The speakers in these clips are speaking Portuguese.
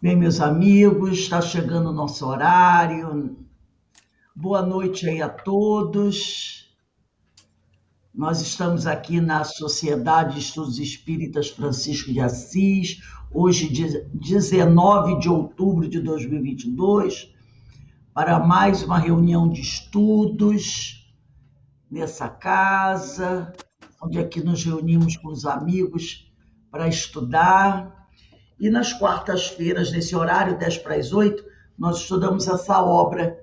Bem, meus amigos, está chegando o nosso horário. Boa noite aí a todos. Nós estamos aqui na Sociedade de Estudos Espíritas Francisco de Assis, hoje, 19 de outubro de 2022, para mais uma reunião de estudos nessa casa, onde aqui nos reunimos com os amigos para estudar. E nas quartas-feiras, nesse horário, 10 para as 8, nós estudamos essa obra,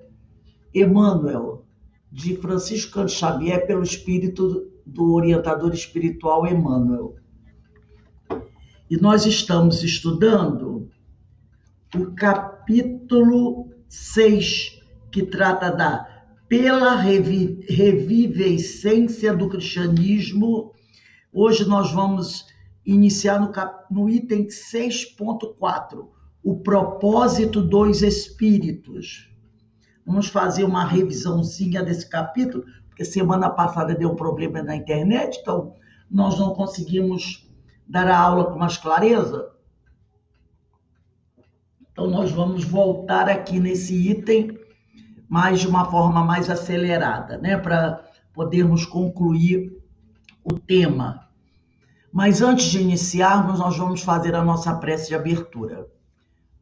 Emmanuel, de Francisco Cândido Xavier, pelo espírito do orientador espiritual Emmanuel. E nós estamos estudando o capítulo 6, que trata pela revivescência do cristianismo. Hoje nós vamos iniciar no item 6.4, o propósito dos espíritos. Vamos fazer uma revisãozinha desse capítulo, porque semana passada deu problema na internet, então nós não conseguimos dar a aula com mais clareza. Então nós vamos voltar aqui nesse item, mas de uma forma mais acelerada, né, para podermos concluir o tema. Mas antes de iniciarmos, nós vamos fazer a nossa prece de abertura.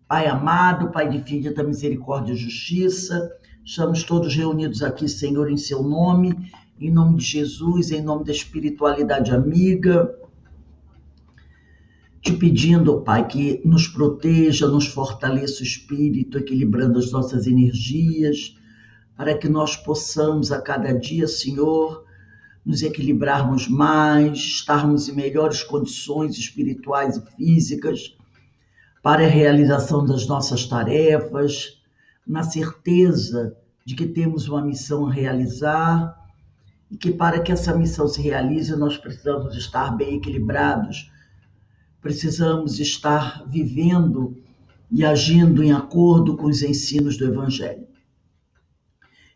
Pai amado, Pai de infinita misericórdia e justiça, estamos todos reunidos aqui, Senhor, em seu nome, em nome de Jesus, em nome da espiritualidade amiga, te pedindo, Pai, que nos proteja, nos fortaleça o espírito, equilibrando as nossas energias, para que nós possamos a cada dia, Senhor, nos equilibrarmos mais, estarmos em melhores condições espirituais e físicas para a realização das nossas tarefas, na certeza de que temos uma missão a realizar e que para que essa missão se realize nós precisamos estar bem equilibrados, precisamos estar vivendo e agindo em acordo com os ensinos do Evangelho.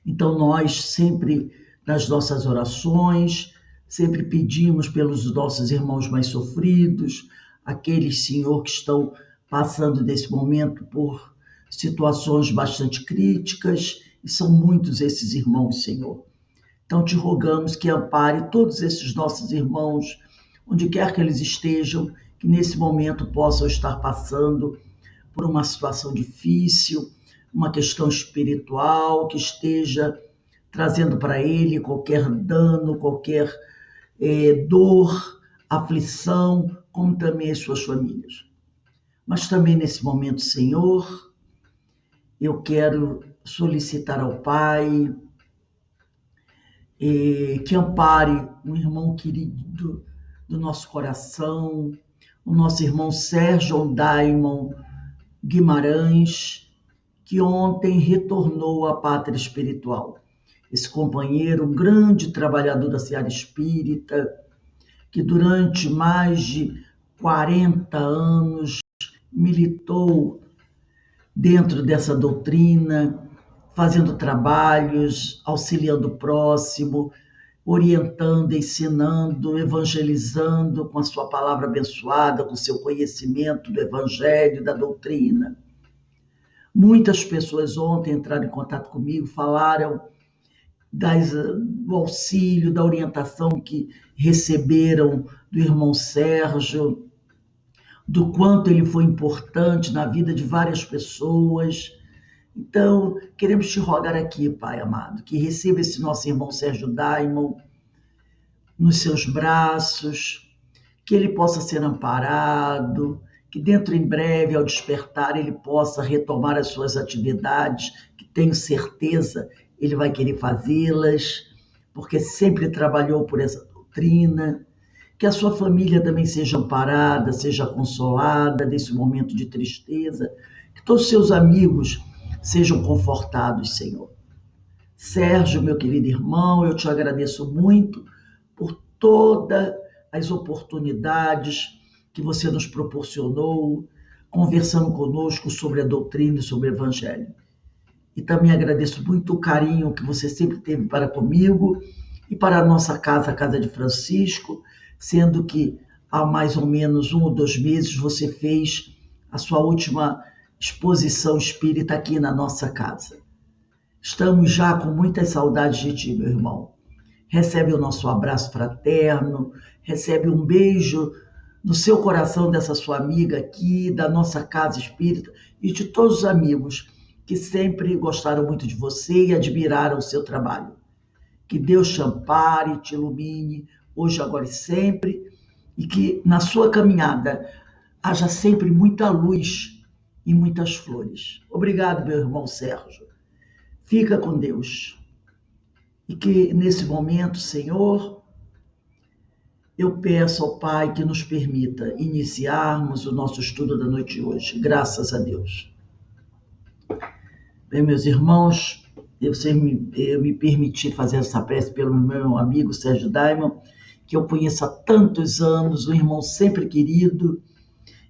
Então nós sempre, nas nossas orações, sempre pedimos pelos nossos irmãos mais sofridos, aqueles, Senhor, que estão passando nesse momento por situações bastante críticas, e são muitos esses irmãos, Senhor. Então te rogamos que ampare todos esses nossos irmãos, onde quer que eles estejam, que nesse momento possam estar passando por uma situação difícil, uma questão espiritual, que esteja trazendo para ele qualquer dano, qualquer dor, aflição, como também as suas famílias. Mas também nesse momento, Senhor, eu quero solicitar ao Pai que ampare um irmão querido do nosso coração, o nosso irmão Sérgio Daimon Guimarães, que ontem retornou à pátria espiritual. Esse companheiro, um grande trabalhador da seara espírita, que durante mais de 40 anos militou dentro dessa doutrina, fazendo trabalhos, auxiliando o próximo, orientando, ensinando, evangelizando com a sua palavra abençoada, com o seu conhecimento do Evangelho, da doutrina. Muitas pessoas ontem entraram em contato comigo, falaram do auxílio, da orientação que receberam do irmão Sérgio, do quanto ele foi importante na vida de várias pessoas. Então, queremos te rogar aqui, Pai amado, que receba esse nosso irmão Sérgio Daimon nos seus braços, que ele possa ser amparado, que dentro em breve, ao despertar, ele possa retomar as suas atividades, que tenho certeza ele vai querer fazê-las, porque sempre trabalhou por essa doutrina, que a sua família também seja amparada, seja consolada nesse momento de tristeza, que todos os seus amigos sejam confortados, Senhor. Sérgio, meu querido irmão, eu te agradeço muito por todas as oportunidades que você nos proporcionou, conversando conosco sobre a doutrina e sobre o Evangelho. E também agradeço muito o carinho que você sempre teve para comigo e para a nossa casa, a Casa de Francisco, sendo que há mais ou menos 1 ou 2 meses você fez a sua última exposição espírita aqui na nossa casa. Estamos já com muitas saudades de ti, meu irmão. Recebe o nosso abraço fraterno, recebe um beijo no seu coração dessa sua amiga aqui, da nossa casa espírita e de todos os amigos que sempre gostaram muito de você e admiraram o seu trabalho. Que Deus te ampare, te ilumine, hoje, agora e sempre, e que na sua caminhada haja sempre muita luz e muitas flores. Obrigado, meu irmão Sérgio. Fica com Deus. E que nesse momento, Senhor, eu peço ao Pai que nos permita iniciarmos o nosso estudo da noite de hoje. Graças a Deus. Bem, meus irmãos, eu me permiti fazer essa prece pelo meu amigo Sérgio Daimon, que eu conheço há tantos anos, um irmão sempre querido,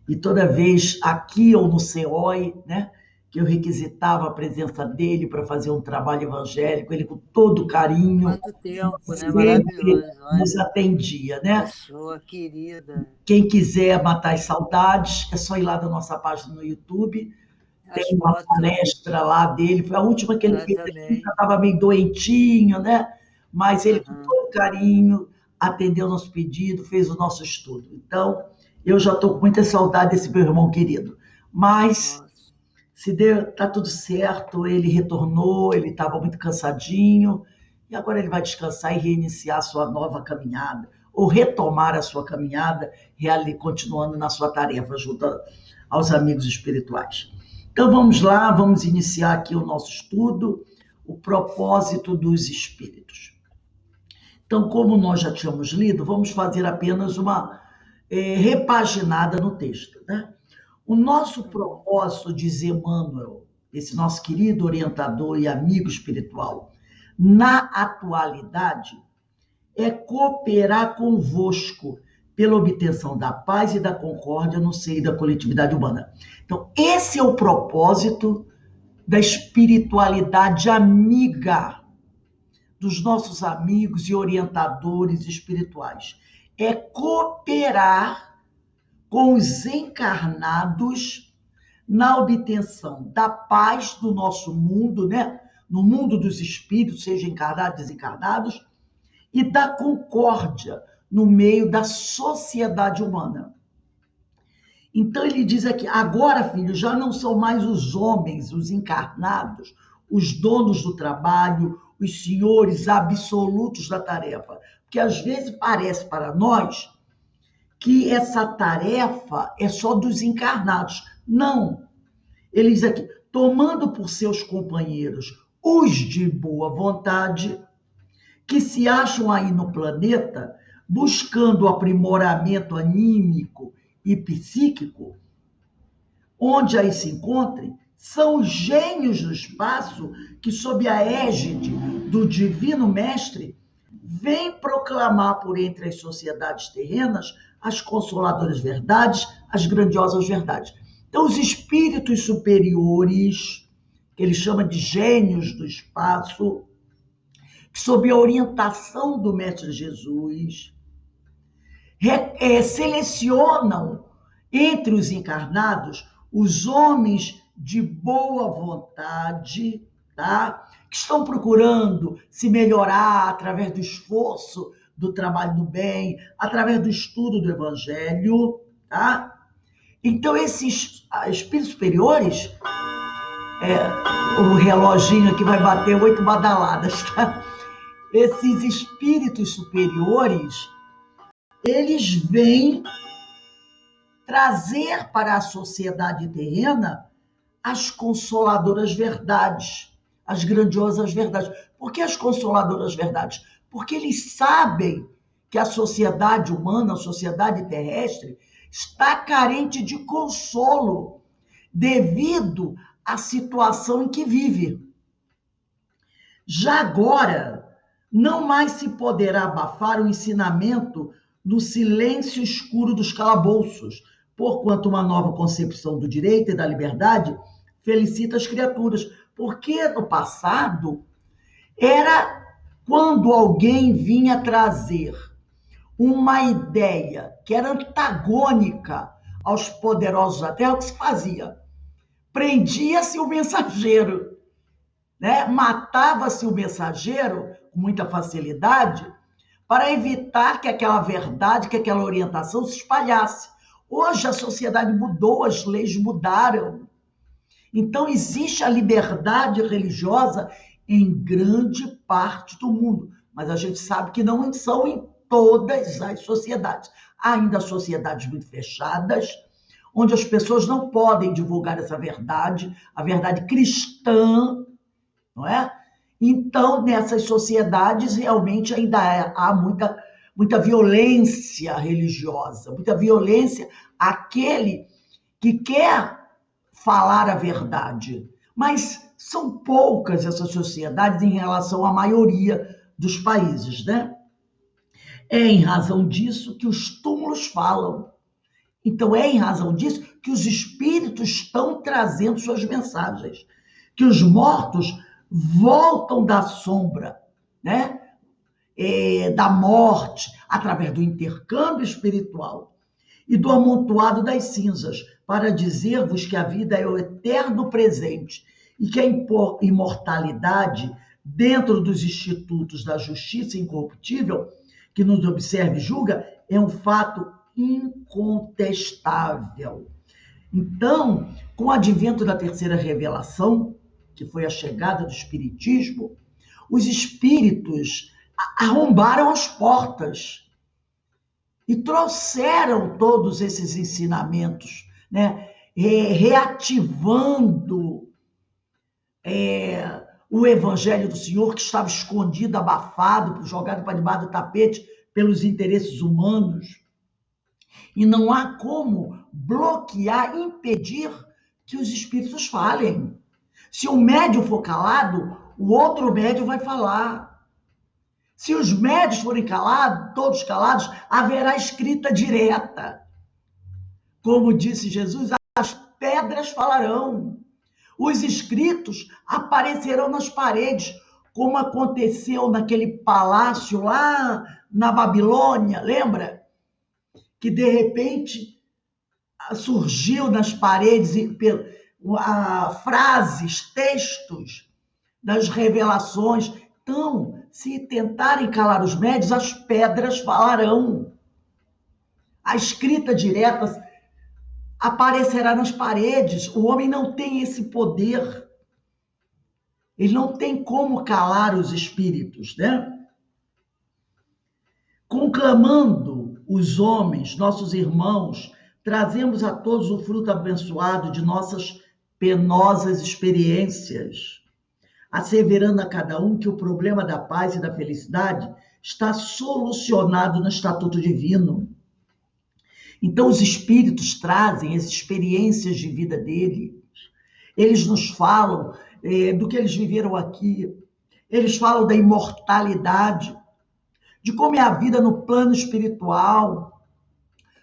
e toda vez aqui ou no CEOI, né, que eu requisitava a presença dele para fazer um trabalho evangélico, ele com todo carinho Quanto tempo, né? sempre Maravilhoso. nos Olha, atendia, né? pessoa querida. Quem quiser matar as saudades, é só ir lá da nossa página no YouTube, As tem uma fotos, palestra lá dele, foi a última que ele fez aqui, já exatamente. estava meio doentinho, né? Mas ele com Aham. todo carinho atendeu o nosso pedido, fez o nosso estudo. Então, eu já estou com muita saudade desse meu irmão querido. Mas Nossa. se deu, tá tudo certo, ele retornou, ele estava muito cansadinho, e agora ele vai descansar e reiniciar a sua nova caminhada, ou retomar a sua caminhada, continuando na sua tarefa, junto aos amigos espirituais. Então vamos lá, vamos iniciar aqui o nosso estudo, o propósito dos espíritos. Então, como nós já tínhamos lido, vamos fazer apenas uma repaginada no texto, né? O nosso Uhum. propósito, diz Emmanuel, esse nosso querido orientador e amigo espiritual, na atualidade, é cooperar convosco pela obtenção da paz e da concórdia no seio da coletividade humana. Então, esse é o propósito da espiritualidade amiga dos nossos amigos e orientadores espirituais. É cooperar com os encarnados na obtenção da paz do nosso mundo, né? No mundo dos espíritos, seja encarnados ou desencarnados, e da concórdia no meio da sociedade humana. Então ele diz aqui, agora, filho, já não são mais os homens, os encarnados, os donos do trabalho, os senhores absolutos da tarefa. Porque às vezes parece para nós que essa tarefa é só dos encarnados. Não. Ele diz aqui, tomando por seus companheiros os de boa vontade, que se acham aí no planeta, buscando o aprimoramento anímico e psíquico, onde aí se encontrem, são os gênios do espaço que, sob a égide do Divino Mestre, vêm proclamar por entre as sociedades terrenas as consoladoras verdades, as grandiosas verdades. Então, os espíritos superiores, que ele chama de gênios do espaço, que, sob a orientação do Mestre Jesus, selecionam entre os encarnados os homens de boa vontade, tá? Que estão procurando se melhorar através do esforço, do trabalho do bem, através do estudo do Evangelho, tá? Então, esses espíritos superiores, o reloginho aqui vai bater 8 badaladas, tá? Esses espíritos superiores, eles vêm trazer para a sociedade terrena as consoladoras verdades, as grandiosas verdades. Por que as consoladoras verdades? Porque eles sabem que a sociedade humana, a sociedade terrestre, está carente de consolo devido à situação em que vive. Já agora, não mais se poderá abafar o ensinamento no silêncio escuro dos calabouços, porquanto uma nova concepção do direito e da liberdade felicita as criaturas. Porque no passado era quando alguém vinha trazer uma ideia que era antagônica aos poderosos da terra, o que se fazia? prendia-se o mensageiro, né? Matava-se o mensageiro com muita facilidade para evitar que aquela verdade, que aquela orientação se espalhasse. Hoje a sociedade mudou, as leis mudaram. Então existe a liberdade religiosa em grande parte do mundo, mas a gente sabe que não são em todas as sociedades. Há ainda sociedades muito fechadas, onde as pessoas não podem divulgar essa verdade, a verdade cristã, não é? Então, nessas sociedades, realmente ainda há muita violência religiosa, muita violência àquele que quer falar a verdade. Mas são poucas essas sociedades em relação à maioria dos países, né? É em razão disso que os túmulos falam. Então, é em razão disso que os espíritos estão trazendo suas mensagens, que os mortos voltam da sombra, né? Da morte, através do intercâmbio espiritual e do amontoado das cinzas, para dizer-vos que a vida é o eterno presente e que a imortalidade, dentro dos institutos da justiça incorruptível, que nos observa e julga, é um fato incontestável. Então, com o advento da terceira revelação, que foi a chegada do Espiritismo, os espíritos arrombaram as portas e trouxeram todos esses ensinamentos, né? Reativando o Evangelho do Senhor, que estava escondido, abafado, jogado para debaixo do tapete pelos interesses humanos. E não há como bloquear, impedir que os espíritos falem. Se um médium for calado, o outro médium vai falar. Se os médios forem calados, todos calados, haverá escrita direta. Como disse Jesus, as pedras falarão. Os escritos aparecerão nas paredes, como aconteceu naquele palácio lá na Babilônia, lembra? Que de repente surgiu nas paredes frases, textos das revelações. Então, se tentarem calar os médios, as pedras falarão. A escrita direta aparecerá nas paredes. O homem não tem esse poder. Ele não tem como calar os espíritos, né? Conclamando os homens, nossos irmãos, trazemos a todos o fruto abençoado de nossas penosas experiências, asseverando a cada um que o problema da paz e da felicidade está solucionado no Estatuto Divino. Então, os espíritos trazem as experiências de vida deles, eles nos falam do que eles viveram aqui, eles falam da imortalidade, de como é a vida no plano espiritual.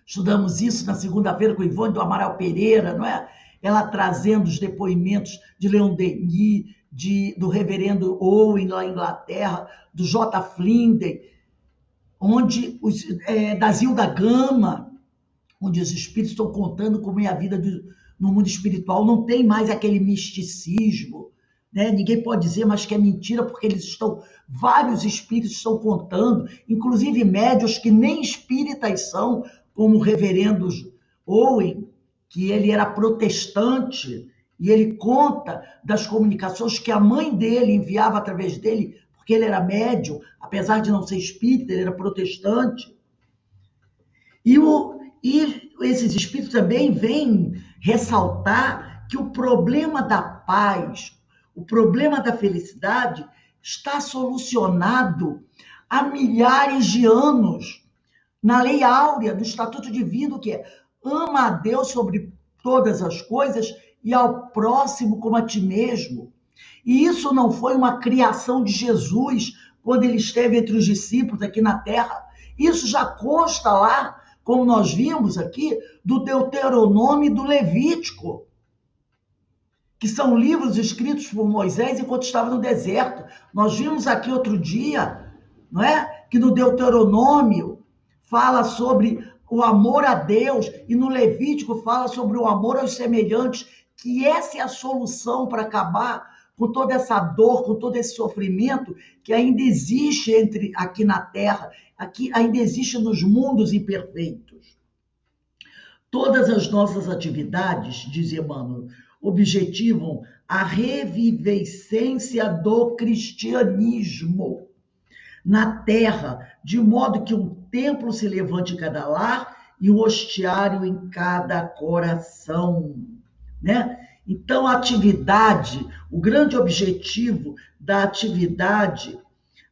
Estudamos isso na segunda-feira com Ivone do Amaral Pereira, não é? Ela trazendo os depoimentos de Leon Denis, do reverendo Owen, lá na Inglaterra, do J. Flinden, da Zilda Gama, onde os espíritos estão contando como é a vida no mundo espiritual. Não tem mais aquele misticismo, né? Ninguém pode dizer mais que é mentira, porque vários espíritos estão contando, inclusive médiuns que nem espíritas são, como o reverendo Owen, que ele era protestante, e ele conta das comunicações que a mãe dele enviava através dele, porque ele era médium, apesar de não ser espírita, ele era protestante. E esses espíritos também vêm ressaltar que o problema da paz, o problema da felicidade está solucionado há milhares de anos na Lei Áurea, no Estatuto Divino, que é: ama a Deus sobre todas as coisas e ao próximo como a ti mesmo. E isso não foi uma criação de Jesus quando ele esteve entre os discípulos aqui na Terra. Isso já consta lá, como nós vimos aqui, do Deuteronômio e do Levítico, que são livros escritos por Moisés enquanto estava no deserto. Nós vimos aqui outro dia, não é? Que no Deuteronômio fala sobre o amor a Deus, e no Levítico fala sobre o amor aos semelhantes, que essa é a solução para acabar com toda essa dor, com todo esse sofrimento que ainda existe aqui na Terra, aqui ainda existe nos mundos imperfeitos. Todas as nossas atividades, diz Emmanuel, objetivam a revivescência do cristianismo na Terra, de modo que um templo se levante em cada lar e um hostiário em cada coração, né? Então, a atividade, o grande objetivo da atividade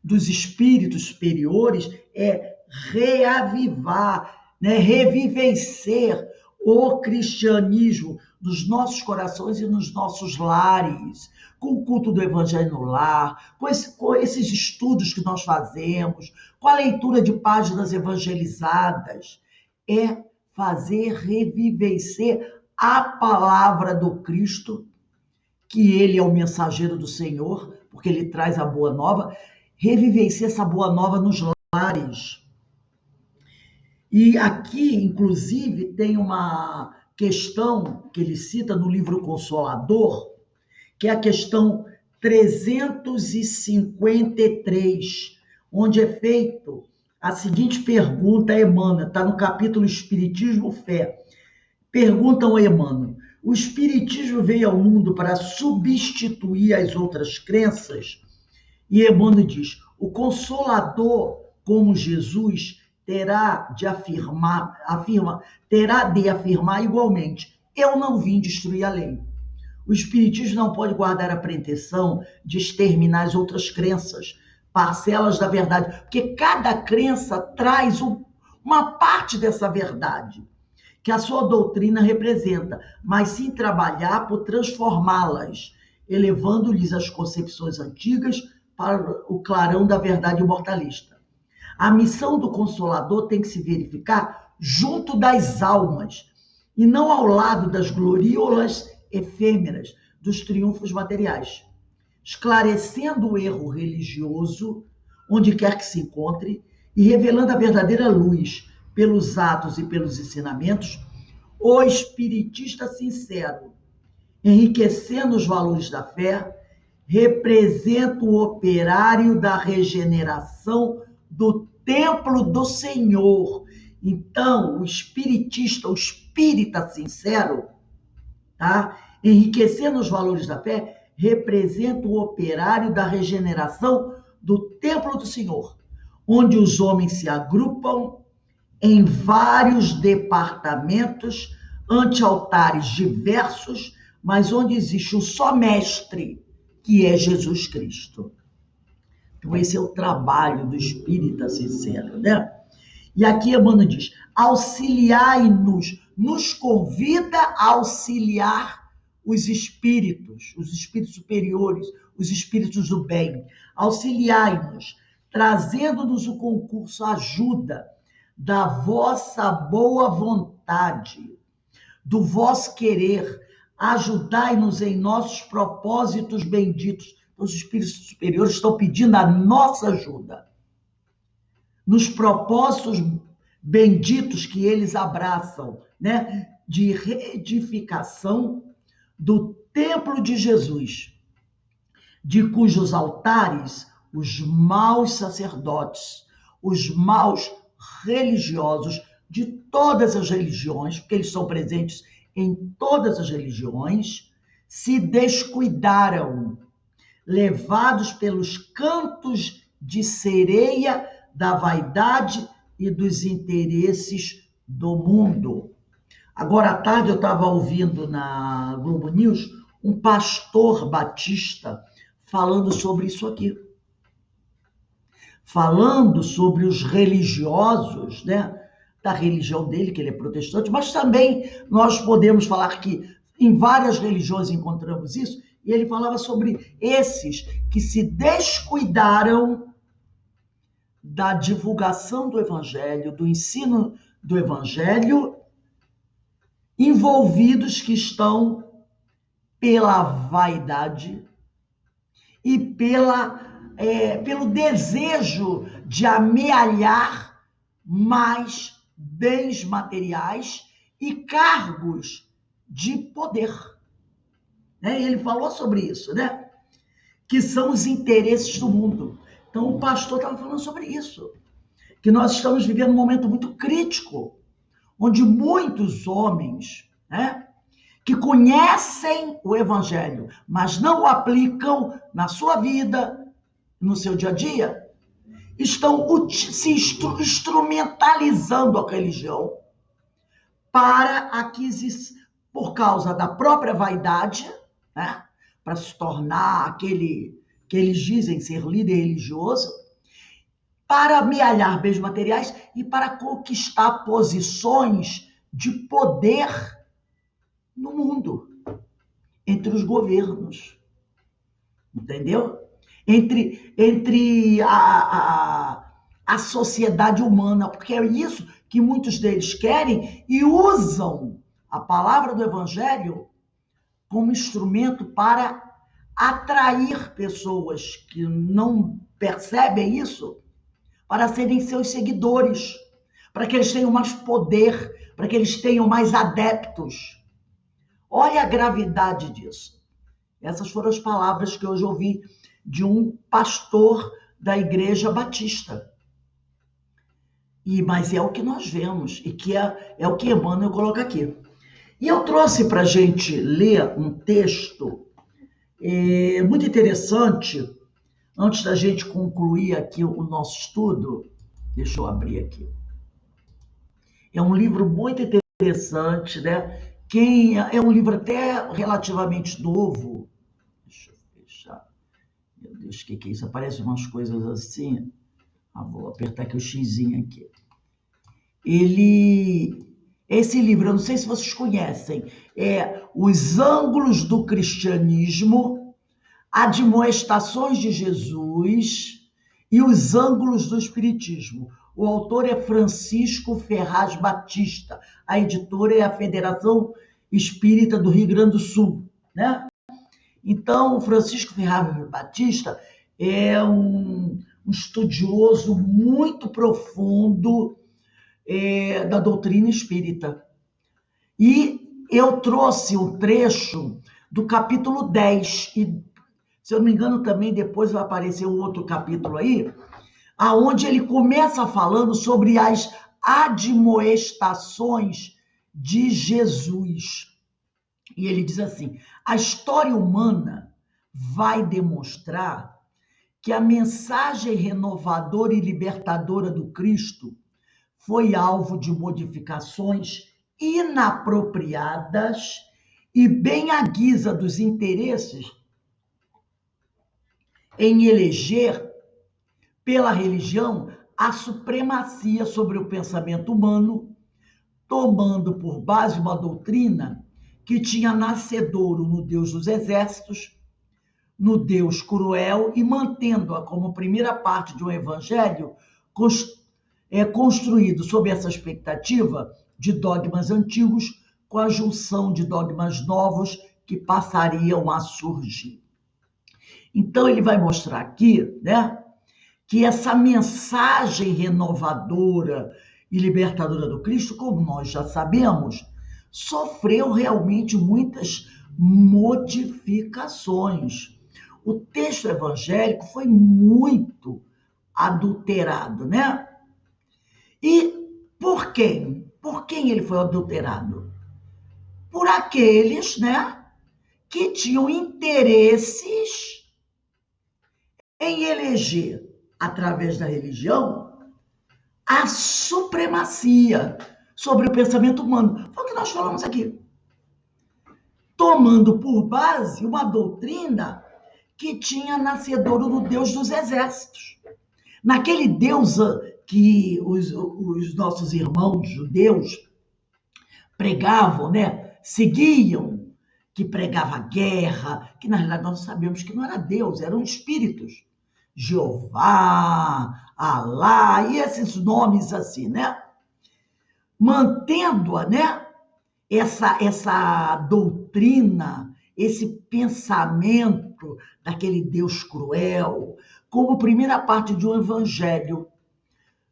dos espíritos superiores é reavivar, né? Revivenciar o cristianismo nos nossos corações e nos nossos lares, com o culto do Evangelho no lar, com esses estudos que nós fazemos, com a leitura de páginas evangelizadas. É fazer revivenciar a palavra do Cristo, que ele é o mensageiro do Senhor, porque ele traz a boa nova, revivenciar essa boa nova nos lares. E aqui, inclusive, tem uma questão que ele cita no livro Consolador, que é a questão 353, onde é feito a seguinte pergunta a Emmanuel, está no capítulo Espiritismo Fé. Perguntam a Emmanuel: o Espiritismo veio ao mundo para substituir as outras crenças? E Emmanuel diz: o Consolador, como Jesus, terá de afirmar igualmente: eu não vim destruir a lei. O Espiritismo não pode guardar a pretensão de exterminar as outras crenças, parcelas da verdade, porque cada crença traz uma parte dessa verdade que a sua doutrina representa, mas sim trabalhar por transformá-las, elevando-lhes as concepções antigas para o clarão da verdade imortalista. A missão do Consolador tem que se verificar junto das almas, e não ao lado das gloriolas efêmeras dos triunfos materiais, esclarecendo o erro religioso, onde quer que se encontre, e revelando a verdadeira luz, pelos atos e pelos ensinamentos. O espiritista sincero, enriquecendo os valores da fé, representa o operário da regeneração do templo do Senhor. Então, o espiritista, o espírita sincero, tá? Enriquecendo os valores da fé, representa o operário da regeneração do templo do Senhor, onde os homens se agrupam em vários departamentos, ante altares diversos, mas onde existe um só mestre, que é Jesus Cristo. Então, esse é o trabalho do espírita sincero, né? E aqui Emmanuel diz: auxiliai-nos, nos convida a auxiliar os espíritos superiores, os espíritos do bem. Auxiliai-nos, trazendo-nos o concurso, a ajuda da vossa boa vontade, do vosso querer, ajudai-nos em nossos propósitos benditos. Então, os espíritos superiores estão pedindo a nossa ajuda nos propósitos benditos que eles abraçam, né? De reedificação do templo de Jesus, de cujos altares os maus sacerdotes, os maus religiosos de todas as religiões, porque eles são presentes em todas as religiões, se descuidaram, levados pelos cantos de sereia da vaidade e dos interesses do mundo. Agora à tarde eu estava ouvindo na Globo News um pastor batista falando sobre isso aqui. Falando sobre os religiosos, né, da religião dele, que ele é protestante, mas também nós podemos falar que em várias religiões encontramos isso, e ele falava sobre esses que se descuidaram da divulgação do Evangelho, do ensino do Evangelho, envolvidos que estão pela vaidade e pelo desejo de amealhar mais bens materiais e cargos de poder. né? Ele falou sobre isso, né? Que são os interesses do mundo. Então, o pastor estava falando sobre isso, que nós estamos vivendo um momento muito crítico, onde muitos homens, né, que conhecem o evangelho, mas não o aplicam na sua vida, no seu dia a dia, estão se instrumentalizando a religião para aquisição, por causa da própria vaidade, né, para se tornar aquele que eles dizem ser líder religioso, para amealhar bens materiais e para conquistar posições de poder no mundo, entre os governos, entendeu? Entre a sociedade humana, porque é isso que muitos deles querem e usam a palavra do evangelho como instrumento para atrair pessoas que não percebem isso para serem seus seguidores, para que eles tenham mais poder, para que eles tenham mais adeptos. Olha a gravidade disso. Essas foram as palavras que hoje ouvi de um pastor da Igreja Batista. Mas é o que nós vemos, e que é o que Emmanuel coloca aqui. E eu trouxe para a gente ler um texto muito interessante, antes da gente concluir aqui o nosso estudo. Deixa eu abrir aqui. É um livro muito interessante, né? É um livro até relativamente novo. Deixa eu fechar. Meu Deus, o que é isso? Aparecem umas coisas assim. Vou apertar aqui o xizinho aqui. Esse livro, eu não sei se vocês conhecem, é Os Ângulos do Cristianismo, Admoestações de Jesus e os Ângulos do Espiritismo. O autor é Francisco Ferraz Batista. A editora é a Federação Espírita do Rio Grande do Sul, né? Então, Francisco Ferraz Batista é um estudioso muito profundo da doutrina espírita. E eu trouxe um trecho do capítulo 10, e, se eu não me engano, também depois vai aparecer um outro capítulo aí, aonde ele começa falando sobre as admoestações de Jesus. E ele diz assim: a história humana vai demonstrar que a mensagem renovadora e libertadora do Cristo foi alvo de modificações inapropriadas e bem à guisa dos interesses em eleger pela religião a supremacia sobre o pensamento humano, tomando por base uma doutrina que tinha nascedouro no Deus dos exércitos, no Deus cruel, e mantendo-a como primeira parte de um evangelho construído sob essa expectativa de dogmas antigos com a junção de dogmas novos que passariam a surgir. Então ele vai mostrar aqui, né, que essa mensagem renovadora e libertadora do Cristo, como nós já sabemos, sofreu realmente muitas modificações. O texto evangélico foi muito adulterado, né? E por quem? Por quem ele foi adulterado? Por aqueles, né, que tinham interesses em eleger, através da religião, a supremacia sobre o pensamento humano. Foi o que nós falamos aqui. Tomando por base uma doutrina que tinha nascedouro no Deus dos exércitos. Naquele Deus que os nossos irmãos judeus pregavam, né? Seguiam, que pregava guerra, que na realidade nós sabemos que não era Deus, eram espíritos. Jeová, Alá, e esses nomes assim, né? Mantendo-a, né? Essa doutrina, esse pensamento daquele Deus cruel, como primeira parte de um evangelho,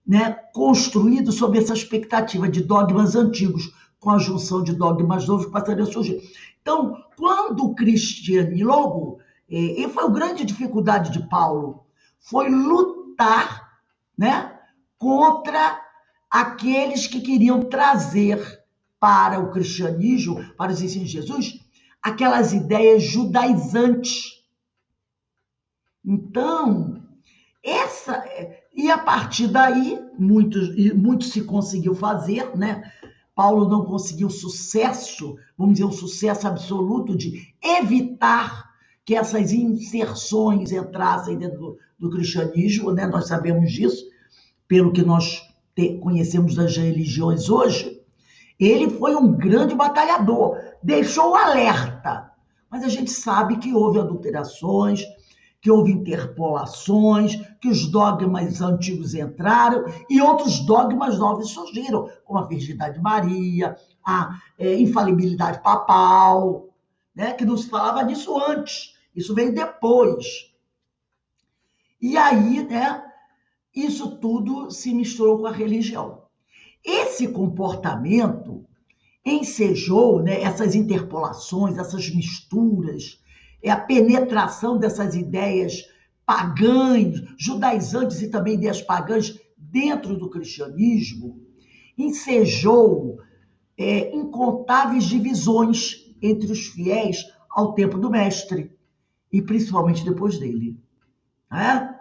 né, construído sob essa expectativa de dogmas antigos, com a junção de dogmas novos que passariam a surgir. Então, quando o cristianismo, logo, e foi a grande dificuldade de Paulo, foi lutar, né, contra aqueles que queriam trazer para o cristianismo, para os ensinos de Jesus, aquelas ideias judaizantes. Então, e a partir daí, muito se conseguiu fazer, né? Paulo não conseguiu sucesso, vamos dizer, um sucesso absoluto de evitar que essas inserções entrassem dentro do cristianismo, né? Nós sabemos disso, pelo que nós conhecemos das religiões hoje. Ele foi um grande batalhador, deixou o alerta, mas a gente sabe que houve adulterações, que houve interpolações, que os dogmas antigos entraram e outros dogmas novos surgiram, como a virgindade de Maria, a infalibilidade papal, né, que não se falava disso antes, isso veio depois. E aí, né, isso tudo se misturou com a religião. Esse comportamento ensejou, né, essas interpolações, essas misturas, a penetração dessas ideias pagãs, judaizantes e também ideias pagãs dentro do cristianismo, ensejou incontáveis divisões entre os fiéis ao tempo do mestre, e principalmente depois dele. Né?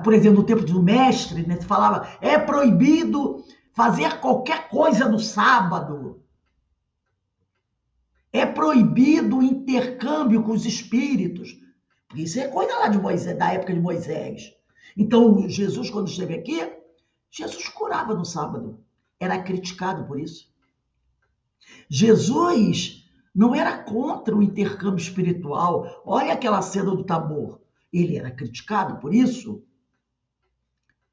Por exemplo, no tempo do mestre, né, se falava, é proibido fazer qualquer coisa no sábado. É proibido o intercâmbio com os espíritos. Porque isso é coisa lá de Moisés, da época de Moisés. Então, Jesus, quando esteve aqui, Jesus curava no sábado. Era criticado por isso. Jesus não era contra o intercâmbio espiritual. Olha aquela cena do Tabor. Ele era criticado por isso.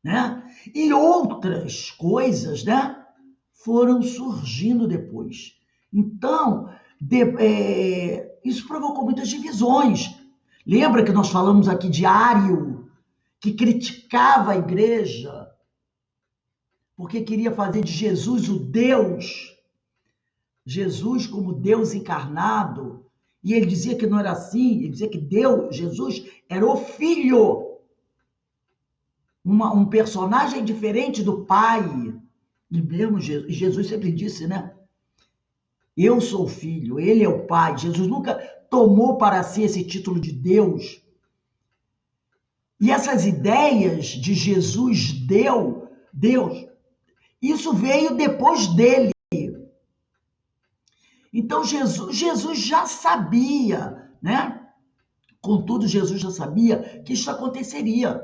Né? E outras coisas, né, foram surgindo depois. Então, isso provocou muitas divisões. Lembra que nós falamos aqui de Ário, que criticava a igreja, porque queria fazer de Jesus o Deus, Jesus como Deus encarnado, e ele dizia que não era assim, ele dizia que Deus, Jesus, era o Filho, um personagem diferente do Pai. E mesmo Jesus sempre disse, né? Eu sou o Filho, ele é o Pai. Jesus nunca tomou para si esse título de Deus. E essas ideias de Jesus Deus, isso veio depois dele. Então Jesus já sabia, né? Contudo, Jesus já sabia que isso aconteceria.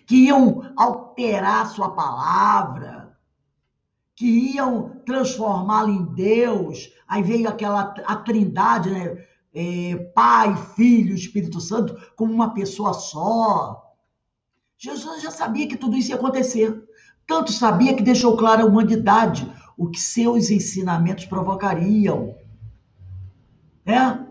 Que iam alterar sua palavra, que iam transformá-la em Deus. Aí veio a trindade, né? Pai, Filho, Espírito Santo, como uma pessoa só. Jesus já sabia que tudo isso ia acontecer. Tanto sabia que deixou claro à humanidade o que seus ensinamentos provocariam. Né?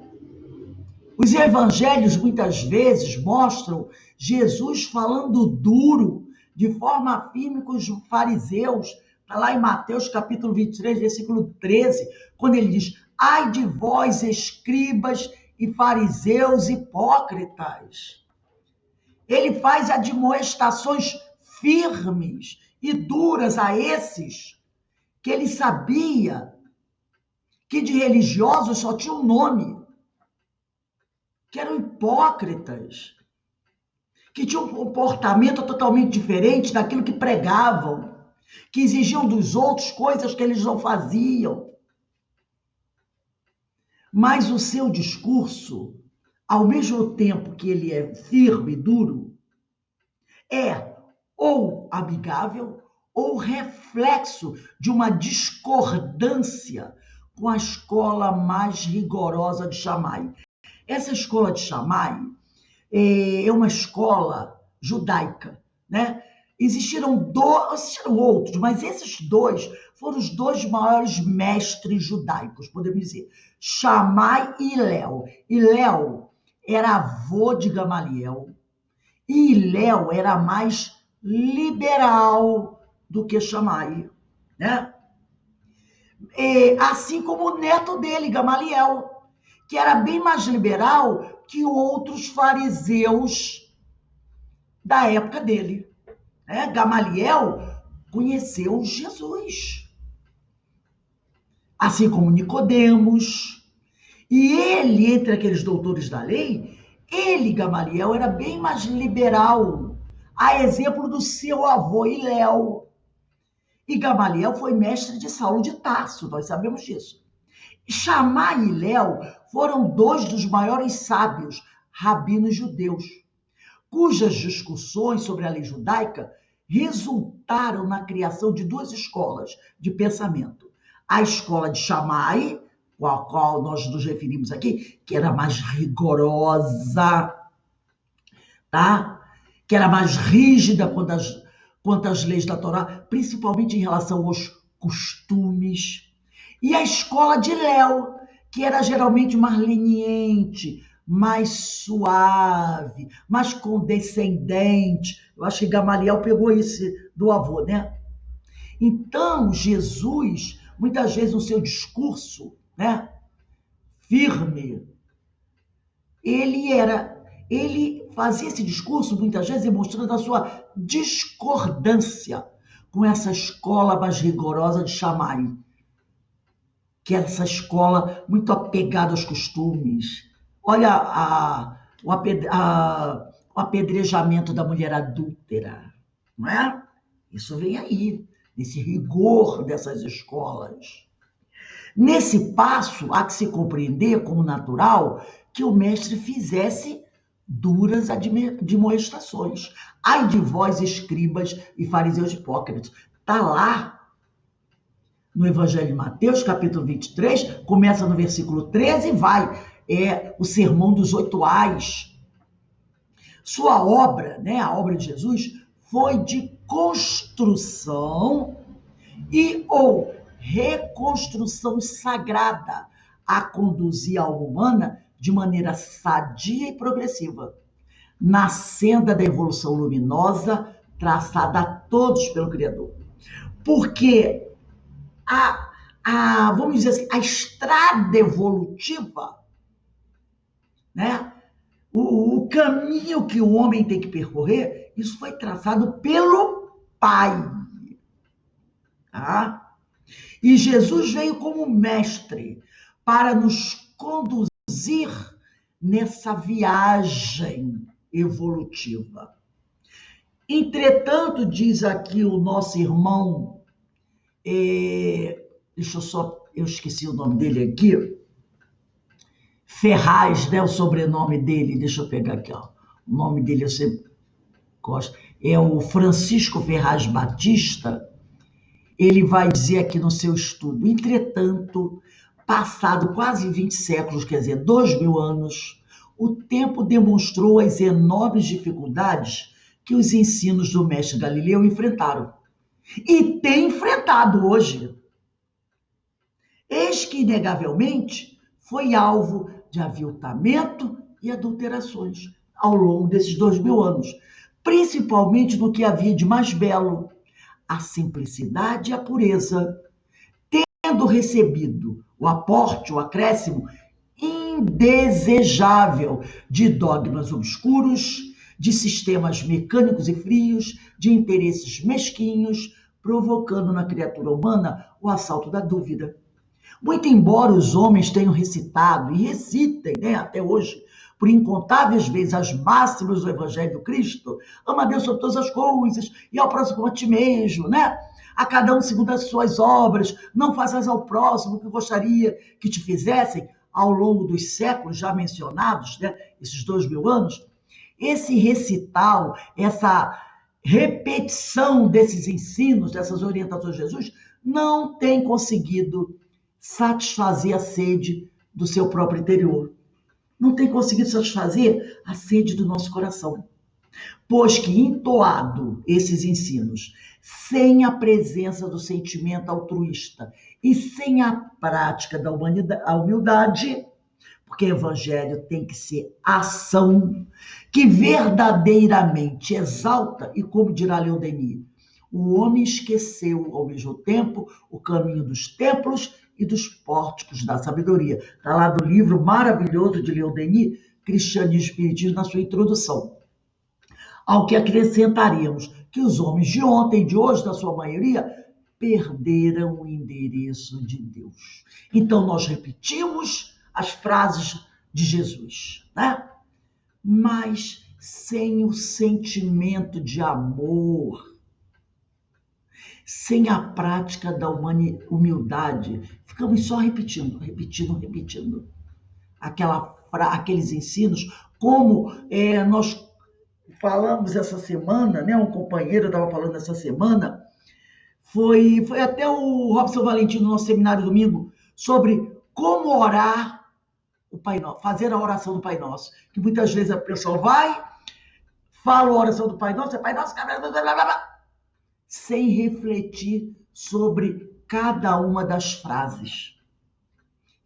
Os evangelhos muitas vezes mostram Jesus falando duro, de forma firme com os fariseus. Está lá em Mateus capítulo 23, versículo 13, quando ele diz, ai de vós, escribas e fariseus hipócritas. Ele faz admoestações firmes e duras a esses que ele sabia que de religiosos só tinha um nome, que eram hipócritas, que tinham um comportamento totalmente diferente daquilo que pregavam, que exigiam dos outros coisas que eles não faziam. Mas o seu discurso, ao mesmo tempo que ele é firme e duro, é ou amigável ou reflexo de uma discordância com a escola mais rigorosa de Shammai. Essa escola de Shammai é uma escola judaica, né? Existiram outros, mas esses dois foram os dois maiores mestres judaicos, podemos dizer, Shammai e Hillel. Hillel era avô de Gamaliel e Hillel era mais liberal do que Shammai, né? assim como o neto dele, Gamaliel, que era bem mais liberal que outros fariseus da época dele. Gamaliel conheceu Jesus, assim como Nicodemos. E ele, entre aqueles doutores da lei, ele, Gamaliel, era bem mais liberal, a exemplo do seu avô Hiléu. E Gamaliel foi mestre de Saulo de Tarso, nós sabemos disso. Shammai e Hiléu foram dois dos maiores sábios rabinos judeus, cujas discussões sobre a lei judaica resultaram na criação de duas escolas de pensamento. A escola de Shammai, com a qual nós nos referimos aqui, que era mais rigorosa, tá? Que era mais rígida quanto às leis da Torá, principalmente em relação aos costumes. E a escola de Hiléu, que era geralmente mais leniente, mais suave, mais condescendente. Eu acho que Gamaliel pegou isso do avô, né? Então, Jesus, muitas vezes no seu discurso, né, firme, ele fazia esse discurso muitas vezes demonstrando a sua discordância com essa escola mais rigorosa de Shammai, que é essa escola muito apegada aos costumes. Olha o apedrejamento da mulher adúltera, não é? Isso vem aí, nesse rigor dessas escolas. Nesse passo, há que se compreender como natural que o mestre fizesse duras admoestações. Ai de vós, escribas e fariseus hipócritas. Está lá no Evangelho de Mateus, capítulo 23, começa no versículo 13 e vai. É o sermão dos 8 ais. Sua obra, né, a obra de Jesus, foi de construção e ou reconstrução sagrada a conduzir a alma humana de maneira sadia e progressiva, na senda da evolução luminosa traçada a todos pelo Criador. Porque vamos dizer assim, a estrada evolutiva, né? O caminho que o homem tem que percorrer, isso foi traçado pelo Pai. Tá? E Jesus veio como mestre para nos conduzir nessa viagem evolutiva. Entretanto, diz aqui o nosso irmão, eu esqueci o nome dele aqui, Ferraz, né, o sobrenome dele, deixa eu pegar aqui, ó, o nome dele eu sempre gosto, é o Francisco Ferraz Batista. Ele vai dizer aqui no seu estudo: entretanto, passado quase 20 séculos, quer dizer, 2000 anos, o tempo demonstrou as enormes dificuldades que os ensinos do mestre Galileu enfrentaram. E tem enfrentado hoje. Eis que, inegavelmente, foi alvo de aviltamento e adulterações ao longo desses 2000 anos, principalmente no que havia de mais belo, a simplicidade e a pureza, tendo recebido o aporte, o acréscimo indesejável de dogmas obscuros, de sistemas mecânicos e frios, de interesses mesquinhos, provocando na criatura humana o assalto da dúvida. Muito embora os homens tenham recitado e recitem, né, até hoje, por incontáveis vezes as máximas do Evangelho do Cristo, ama a Deus sobre todas as coisas e ao próximo como a ti mesmo, né? A cada um segundo as suas obras, não faças ao próximo o que gostaria que te fizessem, ao longo dos séculos já mencionados, né, esses 2000 anos, esse recital, essa repetição desses ensinos, dessas orientações de Jesus, não tem conseguido satisfazer a sede do seu próprio interior. Não tem conseguido satisfazer a sede do nosso coração. Pois que, entoado esses ensinos, sem a presença do sentimento altruísta e sem a prática da humildade, porque o evangelho tem que ser ação que verdadeiramente exalta, e como dirá Leon Denis, o homem esqueceu ao mesmo tempo o caminho dos templos e dos pórticos da sabedoria. Está lá do livro maravilhoso de Leon Denis, Cristianismo e Espiritismo, na sua introdução. Ao que acrescentaríamos que os homens de ontem e de hoje, na sua maioria, perderam o endereço de Deus. Então, nós repetimos as frases de Jesus, né? Mas sem o sentimento de amor, sem a prática da humildade, ficamos só repetindo aqueles ensinos, como nós falamos essa semana, né? Um companheiro estava falando essa semana, foi até o Robson Valentim no nosso seminário domingo, sobre como orar o Pai Nosso, fazer a oração do Pai Nosso. Que muitas vezes a pessoa vai, fala a oração do Pai Nosso, Pai Nosso, sem refletir sobre cada uma das frases.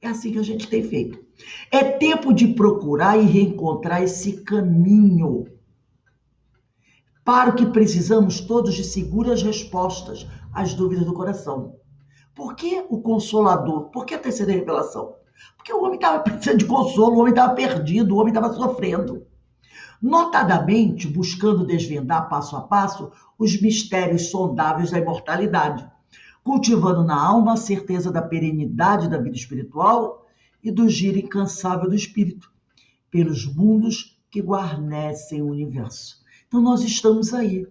É assim que a gente tem feito. É tempo de procurar e reencontrar esse caminho para o que precisamos todos de seguras respostas às dúvidas do coração. Por que o Consolador? Por que a terceira revelação? Porque o homem estava precisando de consolo, o homem estava perdido, o homem estava sofrendo. Notadamente, buscando desvendar passo a passo os mistérios sondáveis da imortalidade, cultivando na alma a certeza da perenidade da vida espiritual e do giro incansável do espírito, pelos mundos que guarnecem o universo. Então, nós estamos aí,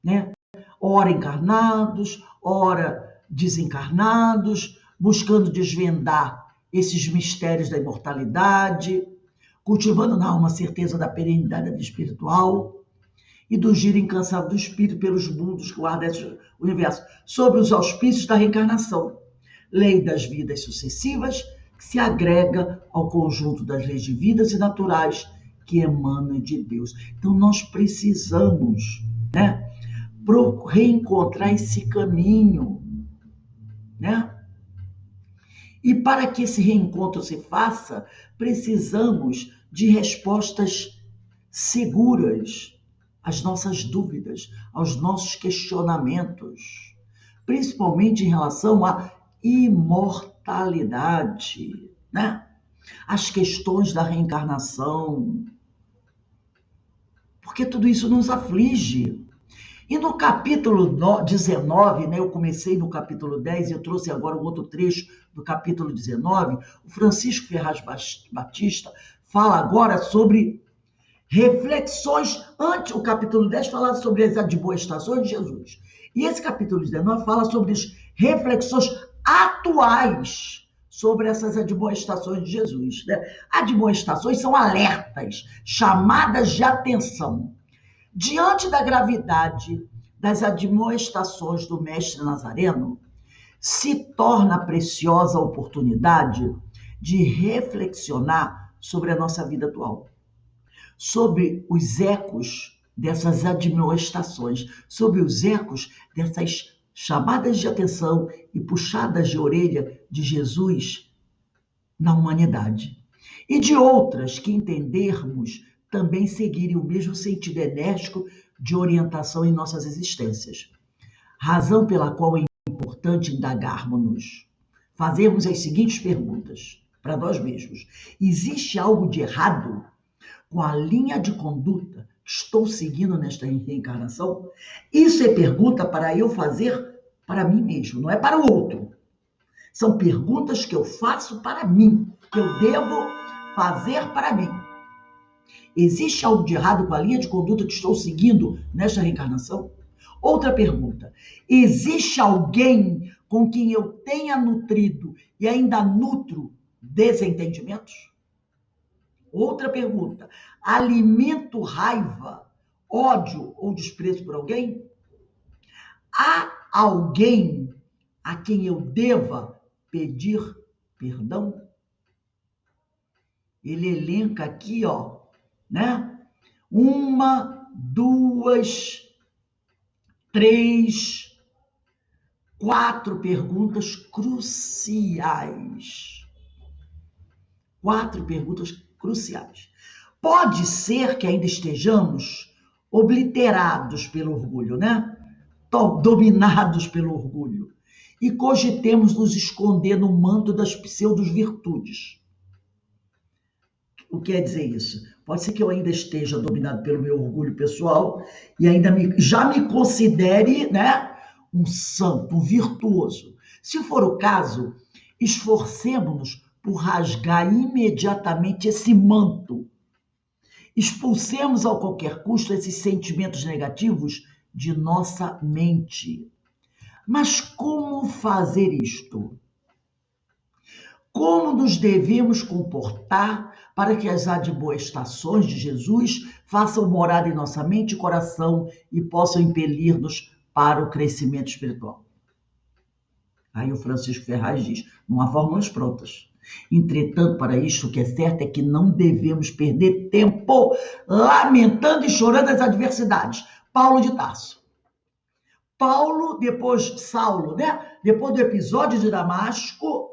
né? Ora encarnados, ora desencarnados, buscando desvendar esses mistérios da imortalidade, cultivando na alma a certeza da perenidade da vida espiritual e do giro incansável do espírito pelos mundos que guarnecem o universo, sob os auspícios da reencarnação, lei das vidas sucessivas, que se agrega ao conjunto das leis divinas e naturais que emanam de Deus. Então, nós precisamos, né, reencontrar esse caminho, né? E para que esse reencontro se faça, precisamos de respostas seguras às nossas dúvidas, aos nossos questionamentos, principalmente em relação à imortalidade, né? As questões da reencarnação, porque tudo isso nos aflige. E no capítulo 19, né, eu comecei no capítulo 10 e eu trouxe agora um outro trecho do capítulo 19, o Francisco Ferraz Batista fala agora sobre reflexões, antes o capítulo 10 fala sobre as admoestações de Jesus, e esse capítulo 19 fala sobre as reflexões atuais sobre essas admoestações de Jesus, né? Admoestações são alertas, chamadas de atenção. Diante da gravidade das admoestações do Mestre Nazareno, se torna preciosa a oportunidade de reflexionar sobre a nossa vida atual, sobre os ecos dessas admoestações, sobre os ecos dessas chamadas de atenção e puxadas de orelha de Jesus na humanidade. E de outras que entendermos também seguirem o mesmo sentido enérgico de orientação em nossas existências. Razão pela qual é importante indagarmos-nos, fazermos as seguintes perguntas para nós mesmos. Existe algo de errado com a linha de conduta que estou seguindo nesta reencarnação? Isso é pergunta para eu fazer para mim mesmo, não é para o outro. São perguntas que eu faço para mim, que eu devo fazer para mim. Existe algo de errado com a linha de conduta que estou seguindo nesta reencarnação? Outra pergunta. Existe alguém com quem eu tenha nutrido e ainda nutro desentendimentos? Outra pergunta. Alimento raiva, ódio ou desprezo por alguém? Há alguém a quem eu deva pedir perdão? Ele elenca aqui, né? 1, 2, 3, 4 perguntas cruciais. 4 perguntas cruciais. Pode ser que ainda estejamos obliterados pelo orgulho, né? Dominados pelo orgulho. e cogitemos nos esconder no manto das pseudo-virtudes. O que quer dizer isso? Pode ser que eu ainda esteja dominado pelo meu orgulho pessoal e ainda já me considere, né, um santo, um virtuoso. Se for o caso, esforcemo-nos por rasgar imediatamente esse manto. Expulsemos a qualquer custo esses sentimentos negativos de nossa mente. Mas como fazer isto? Como nos devemos comportar para que as admoestações de Jesus façam morada em nossa mente e coração e possam impelir-nos para o crescimento espiritual? Aí o Francisco Ferraz diz, não há fórmulas prontas. Entretanto, para isto, o que é certo é que não devemos perder tempo lamentando e chorando as adversidades. Paulo de Tarso. Saulo, né? Depois do episódio de Damasco,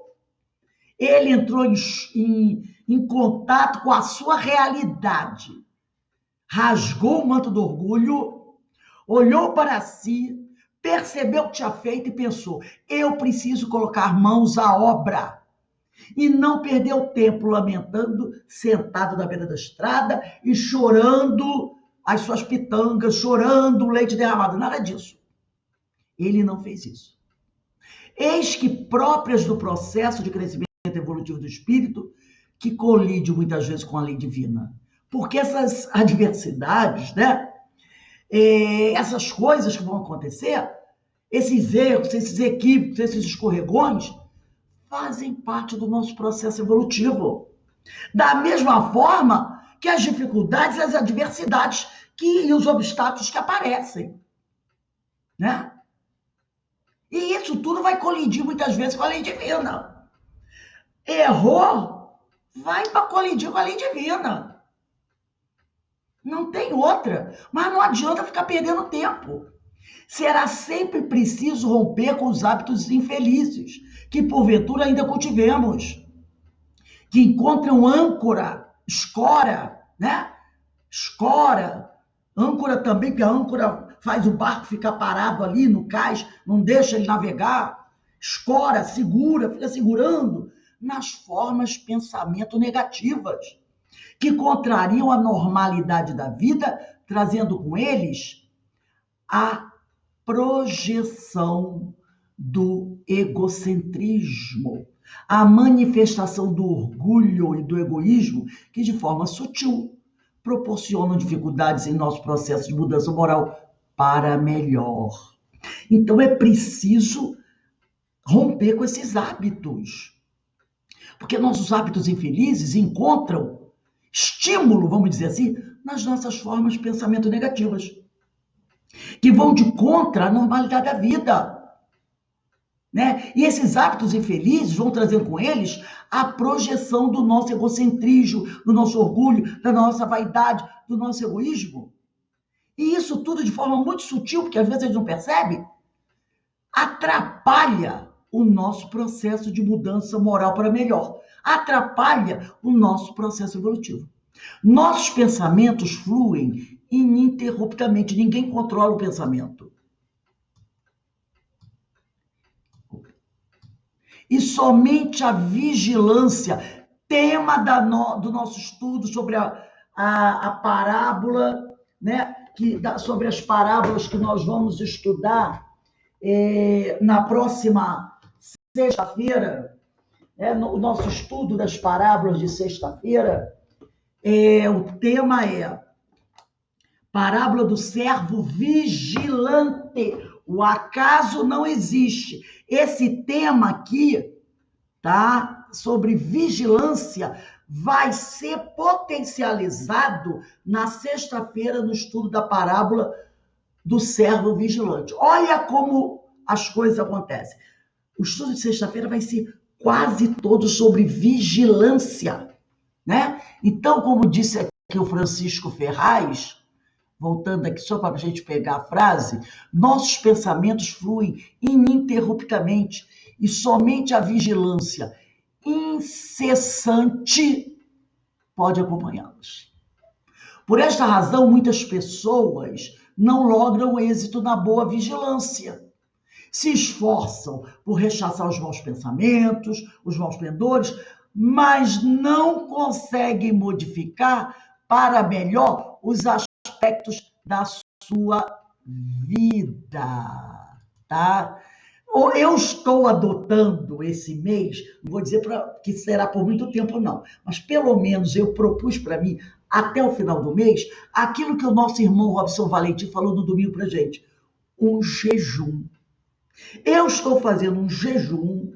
ele entrou em contato com a sua realidade. Rasgou o manto do orgulho, olhou para si, percebeu o que tinha feito e pensou, eu preciso colocar mãos à obra. E não perdeu tempo lamentando, sentado na beira da estrada e chorando as suas pitangas, chorando o leite derramado. Nada disso. Ele não fez isso. Eis que próprias do processo de crescimento evolutivo do espírito, que colide muitas vezes com a lei divina. Porque essas adversidades, né? Essas coisas que vão acontecer, esses erros, esses equívocos, esses escorregões, fazem parte do nosso processo evolutivo. Da mesma forma que as dificuldades, as adversidades e os obstáculos que aparecem. Né? E isso tudo vai colidir muitas vezes com a lei divina. Errou, vai para colidir com a lei divina. Não tem outra. Mas não adianta ficar perdendo tempo. Será sempre preciso romper com os hábitos infelizes que porventura ainda cultivemos, que encontram âncora, escora, né? Escora, âncora também, que a âncora faz o barco ficar parado ali no cais, não deixa ele navegar. Escora, segura, fica segurando nas formas de pensamento negativas, que contrariam a normalidade da vida, trazendo com eles a projeção do egocentrismo, a manifestação do orgulho e do egoísmo que, de forma sutil, proporcionam dificuldades em nosso processo de mudança moral para melhor. Então, é preciso romper com esses hábitos, porque nossos hábitos infelizes encontram estímulo, vamos dizer assim, nas nossas formas de pensamento negativas, que vão de contra a normalidade da vida. Né? E esses hábitos infelizes vão trazendo com eles a projeção do nosso egocentrismo, do nosso orgulho, da nossa vaidade, do nosso egoísmo. E isso tudo de forma muito sutil, porque às vezes a gente não percebe, atrapalha o nosso processo de mudança moral para melhor. Atrapalha o nosso processo evolutivo. Nossos pensamentos fluem ininterruptamente, ninguém controla o pensamento. E somente a vigilância, tema do nosso estudo sobre a parábola, né? Sobre as parábolas que nós vamos estudar na próxima sexta-feira, no nosso estudo das parábolas de sexta-feira, o tema é parábola do servo vigilante. O acaso não existe. Esse tema aqui, tá? Sobre vigilância, vai ser potencializado na sexta-feira no estudo da parábola do servo vigilante. Olha como as coisas acontecem. O estudo de sexta-feira vai ser quase todo sobre vigilância, né? Então, como disse aqui o Francisco Ferraz, voltando aqui só para a gente pegar a frase, nossos pensamentos fluem ininterruptamente e somente a vigilância incessante pode acompanhá-los. Por esta razão, muitas pessoas não logram êxito na boa vigilância. se esforçam por rechaçar os maus pensamentos, os maus pendores, mas não conseguem modificar para melhor os aspectos da sua vida, tá? Eu estou adotando esse mês, não vou dizer que será por muito tempo, não, mas pelo menos eu propus para mim, até o final do mês, aquilo que o nosso irmão Robson Valentim falou no domingo para gente, um jejum. Eu estou fazendo um jejum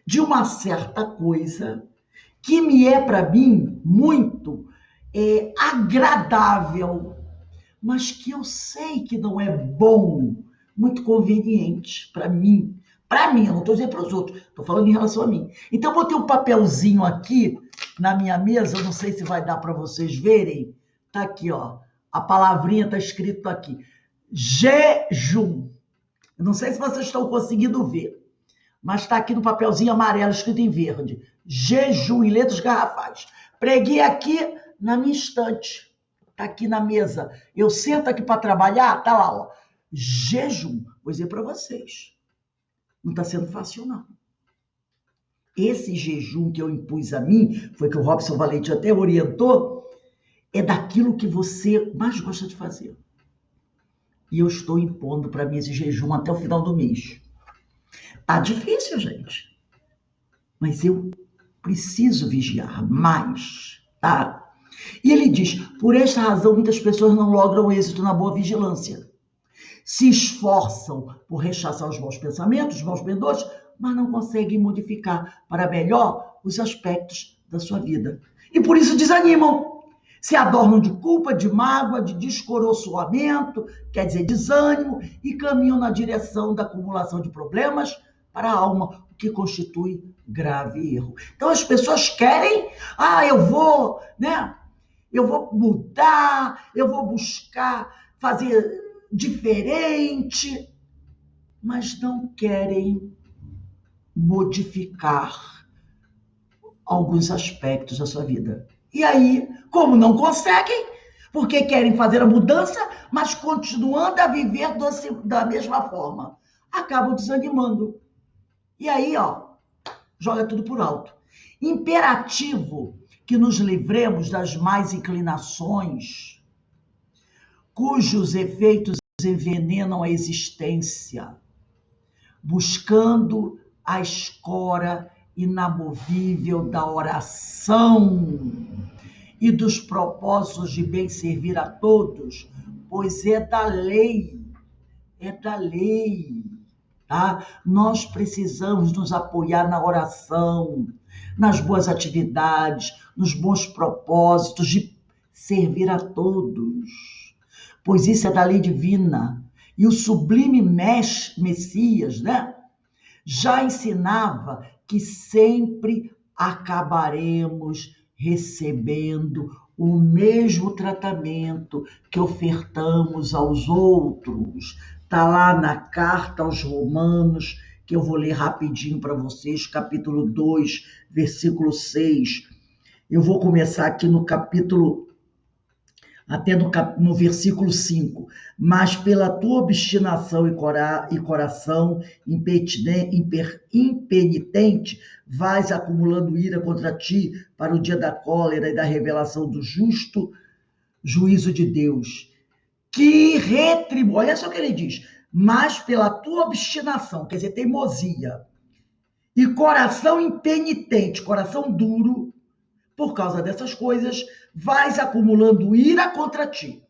de uma certa coisa que me é para mim muito agradável, mas que eu sei que não é bom, muito conveniente para mim. Para mim, eu não estou dizendo para os outros, estou falando em relação a mim. Então, eu botei um papelzinho aqui na minha mesa, eu não sei se vai dar para vocês verem. Está aqui, ó. A palavrinha está escrito aqui. Jejum. Eu não sei se vocês estão conseguindo ver, mas está aqui no papelzinho amarelo, escrito em verde. Jejum, em letras garrafais. Preguei aqui na minha estante. Está aqui na mesa. Eu sento aqui para trabalhar, tá lá, ó. Jejum. Vou dizer para vocês. Não está sendo fácil, não. Esse jejum que eu impus a mim, foi que o Robson Valente até orientou, é daquilo que você mais gosta de fazer. E eu estou impondo para mim esse jejum até o final do mês. Tá difícil, gente. Mas eu preciso vigiar mais, tá? E ele diz, por esta razão, muitas pessoas não logram êxito na boa vigilância. Se esforçam por rechaçar os maus pensamentos, os maus pendores, mas não conseguem modificar para melhor os aspectos da sua vida. E por isso desanimam. Se adornam de culpa, de mágoa, de descoroçoamento, quer dizer, desânimo, e caminham na direção da acumulação de problemas para a alma, o que constitui grave erro. Então as pessoas querem, eu vou mudar, eu vou buscar fazer diferente, mas não querem modificar alguns aspectos da sua vida. E aí, como não conseguem, porque querem fazer a mudança, mas continuando a viver da mesma forma, acabam desanimando. E aí, joga tudo por alto. Imperativo que nos livremos das más inclinações, cujos efeitos envenenam a existência, buscando a escora inamovível da oração e dos propósitos de bem servir a todos, pois é da lei, tá? Nós precisamos nos apoiar na oração, nas boas atividades, nos bons propósitos de servir a todos, pois isso é da lei divina. E o sublime Messias, já ensinava que sempre acabaremos recebendo o mesmo tratamento que ofertamos aos outros. Está lá na carta aos Romanos, que eu vou ler rapidinho para vocês, capítulo 2, versículo 6. Eu vou começar aqui no capítulo, até no versículo 5. Mas pela tua obstinação e coração impenitente, vais acumulando ira contra ti para o dia da cólera e da revelação do justo juízo de Deus, que retribui, olha só o que ele diz, mas pela tua obstinação, quer dizer, teimosia, e coração impenitente, coração duro, por causa dessas coisas, vais acumulando ira contra ti,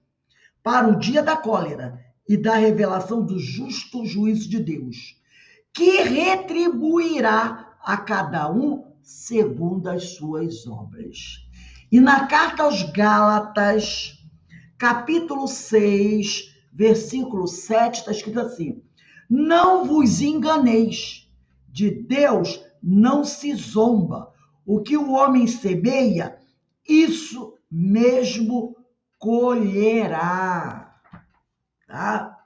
para o dia da cólera e da revelação do justo juízo de Deus, que retribuirá a cada um segundo as suas obras. E na carta aos Gálatas, capítulo 6, versículo 7, está escrito assim: não vos enganeis, de Deus não se zomba. O que o homem semeia, isso mesmo colherá. Tá?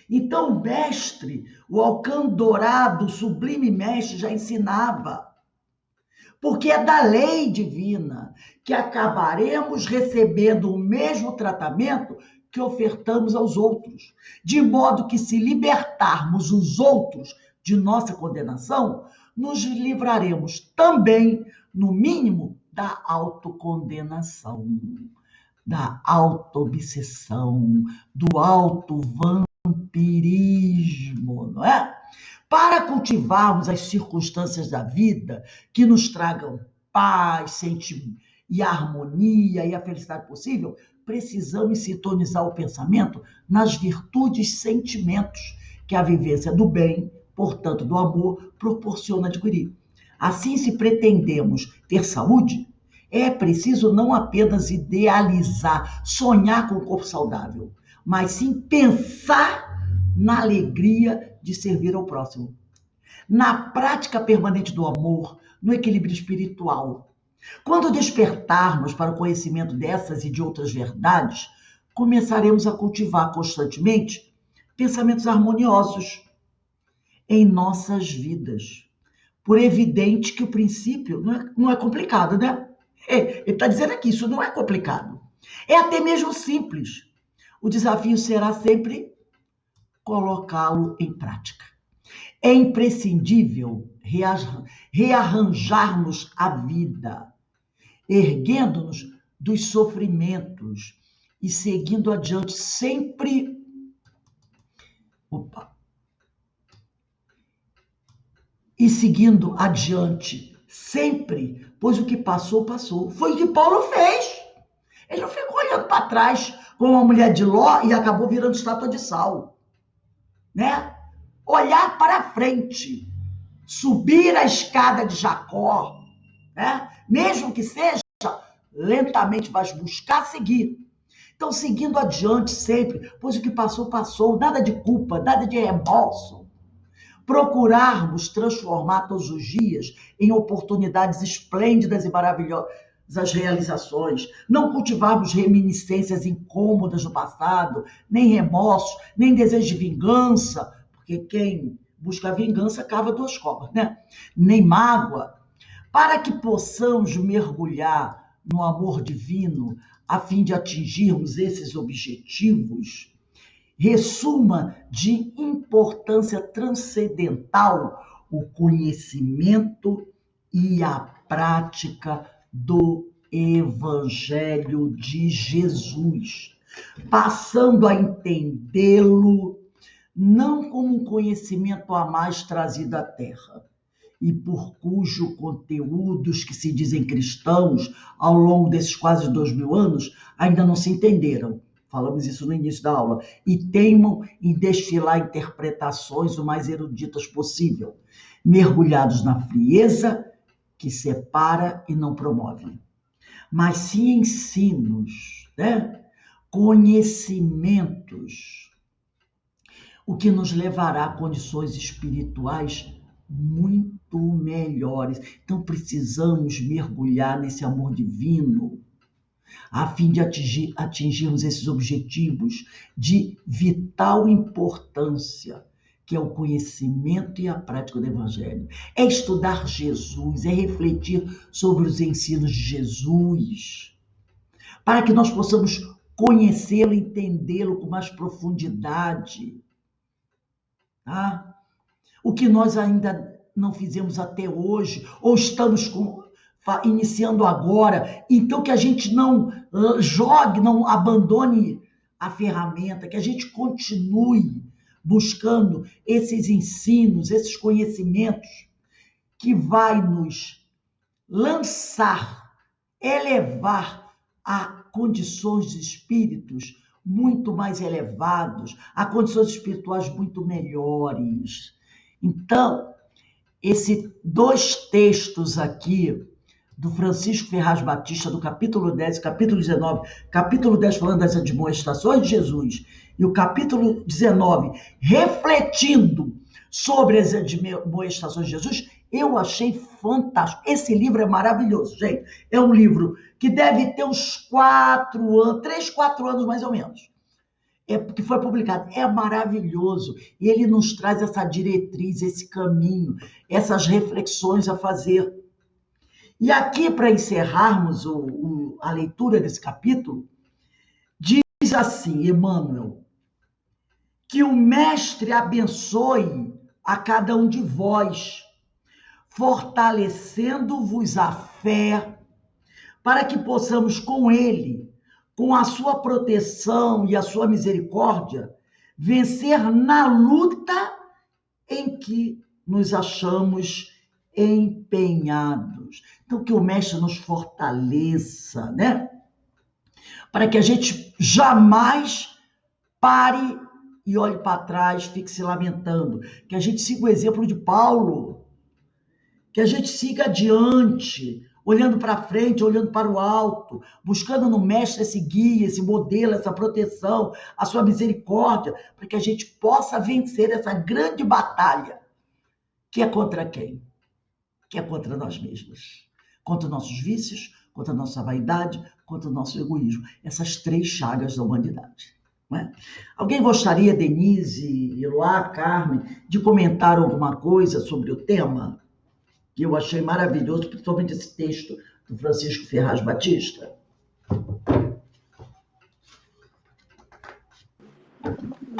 Então, o mestre, o alcandorado, o sublime mestre já ensinava, porque é da lei divina que acabaremos recebendo o mesmo tratamento que ofertamos aos outros, de modo que, se libertarmos os outros de nossa condenação, nos livraremos também, no mínimo, da autocondenação, da autoobsessão, do autovampirismo, não é? Para cultivarmos as circunstâncias da vida que nos tragam paz, e a harmonia e a felicidade possível, precisamos sintonizar o pensamento nas virtudes e sentimentos que a vivência do bem, portanto do amor, proporciona adquirir. Assim, se pretendemos ter saúde, é preciso não apenas idealizar, sonhar com um corpo saudável, mas sim pensar na alegria de servir ao próximo, na prática permanente do amor, no equilíbrio espiritual. Quando despertarmos para o conhecimento dessas e de outras verdades, começaremos a cultivar constantemente pensamentos harmoniosos em nossas vidas. Por evidente que o princípio não é complicado, né? Ele está dizendo aqui, isso não é complicado. É até mesmo simples. O desafio será sempre colocá-lo em prática. É imprescindível rearranjarmos a vida, erguendo-nos dos sofrimentos e seguindo adiante sempre. E seguindo adiante sempre, pois o que passou, passou. Foi o que Paulo fez. Ele não ficou olhando para trás como uma mulher de Ló e acabou virando estátua de sal, né? Olhar para frente, subir a escada de Jacó, né? Mesmo que seja lentamente, mas buscar seguir. Então, seguindo adiante sempre, pois o que passou, passou. Nada de culpa, nada de remorso. Procurarmos transformar todos os dias em oportunidades esplêndidas e maravilhosas realizações. Não cultivarmos reminiscências incômodas do passado, nem remorsos, nem desejo de vingança, porque quem busca vingança cava duas cobras, né? Nem mágoa, para que possamos mergulhar no amor divino a fim de atingirmos esses objetivos. Ressuma de importância transcendental o conhecimento e a prática do Evangelho de Jesus, passando a entendê-lo não como um conhecimento a mais trazido à Terra, e por cujo conteúdos que se dizem cristãos ao longo desses quase 2000 anos ainda não se entenderam. Falamos isso no início da aula. E teimam em destilar interpretações o mais eruditas possível, mergulhados na frieza que separa e não promove. Mas sim ensinos, né? Conhecimentos, o que nos levará a condições espirituais muito melhores. Então precisamos mergulhar nesse amor divino, a fim de atingirmos esses objetivos de vital importância, que é o conhecimento e a prática do Evangelho. É estudar Jesus, é refletir sobre os ensinos de Jesus, para que nós possamos conhecê-lo, entendê-lo com mais profundidade. Tá? O que nós ainda não fizemos até hoje, ou estamos iniciando agora, então que a gente não jogue, não abandone a ferramenta, que a gente continue buscando esses ensinos, esses conhecimentos que vai nos lançar, elevar a condições de espíritos muito mais elevados, a condições espirituais muito melhores. Então, esses dois textos aqui do Francisco Ferraz Batista, do capítulo 10 e capítulo 19, capítulo 10 falando das admoestações de Jesus, e o capítulo 19 refletindo sobre as admoestações de Jesus, eu achei fantástico. Esse livro é maravilhoso, gente. É um livro que deve ter uns 4 anos, 3, 4 anos mais ou menos. Que foi publicado. É maravilhoso. E ele nos traz essa diretriz, esse caminho, essas reflexões a fazer. E aqui, para encerrarmos a leitura desse capítulo, diz diz assim, Emmanuel, que o Mestre abençoe a cada um de vós, fortalecendo-vos a fé, para que possamos com ele, com a sua proteção e a sua misericórdia, vencer na luta em que nos achamos empenhados. Então, que o Mestre nos fortaleça, né? Para que a gente jamais pare e olhe para trás, fique se lamentando. Que a gente siga o exemplo de Paulo, que a gente siga adiante, olhando para frente, olhando para o alto, buscando no Mestre esse guia, esse modelo, essa proteção, a sua misericórdia, para que a gente possa vencer essa grande batalha, que é contra quem? Que é contra nós mesmos, contra nossos vícios, contra a nossa vaidade, contra o nosso egoísmo. Essas 3 chagas da humanidade. Não é? Alguém gostaria, Denise, Eloá, Carmen, de comentar alguma coisa sobre o tema? Que eu achei maravilhoso, principalmente esse texto do Francisco Ferraz Batista.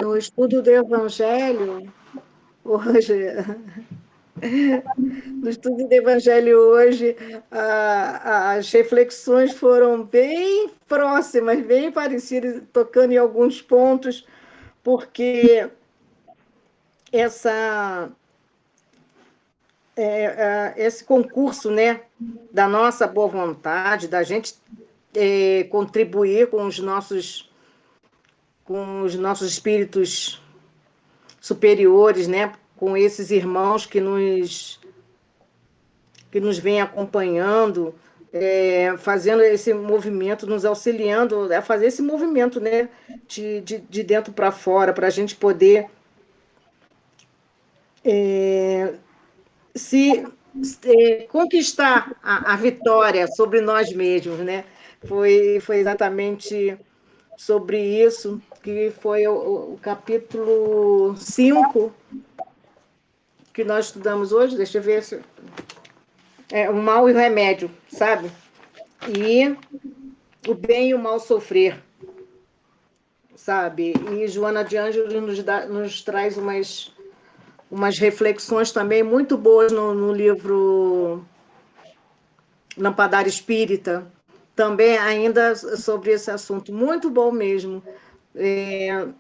No estudo do Evangelho, hoje, no estudo do Evangelho hoje, as reflexões foram bem próximas, bem parecidas, tocando em alguns pontos, porque essa, esse concurso, né, da nossa boa vontade, da gente contribuir com os nossos espíritos superiores, né, com esses irmãos que nos vêm acompanhando, fazendo esse movimento, nos auxiliando a fazer esse movimento, né, de dentro para fora, para a gente poder se conquistar a vitória sobre nós mesmos, né? Foi exatamente sobre isso que foi o capítulo 5 que nós estudamos hoje. Deixa eu ver se o mal e o remédio, sabe? E o bem e o mal sofrer, sabe? E Joana de Ângeles nos traz umas reflexões também muito boas no livro Lampadário Espírita, também ainda sobre esse assunto, muito bom mesmo.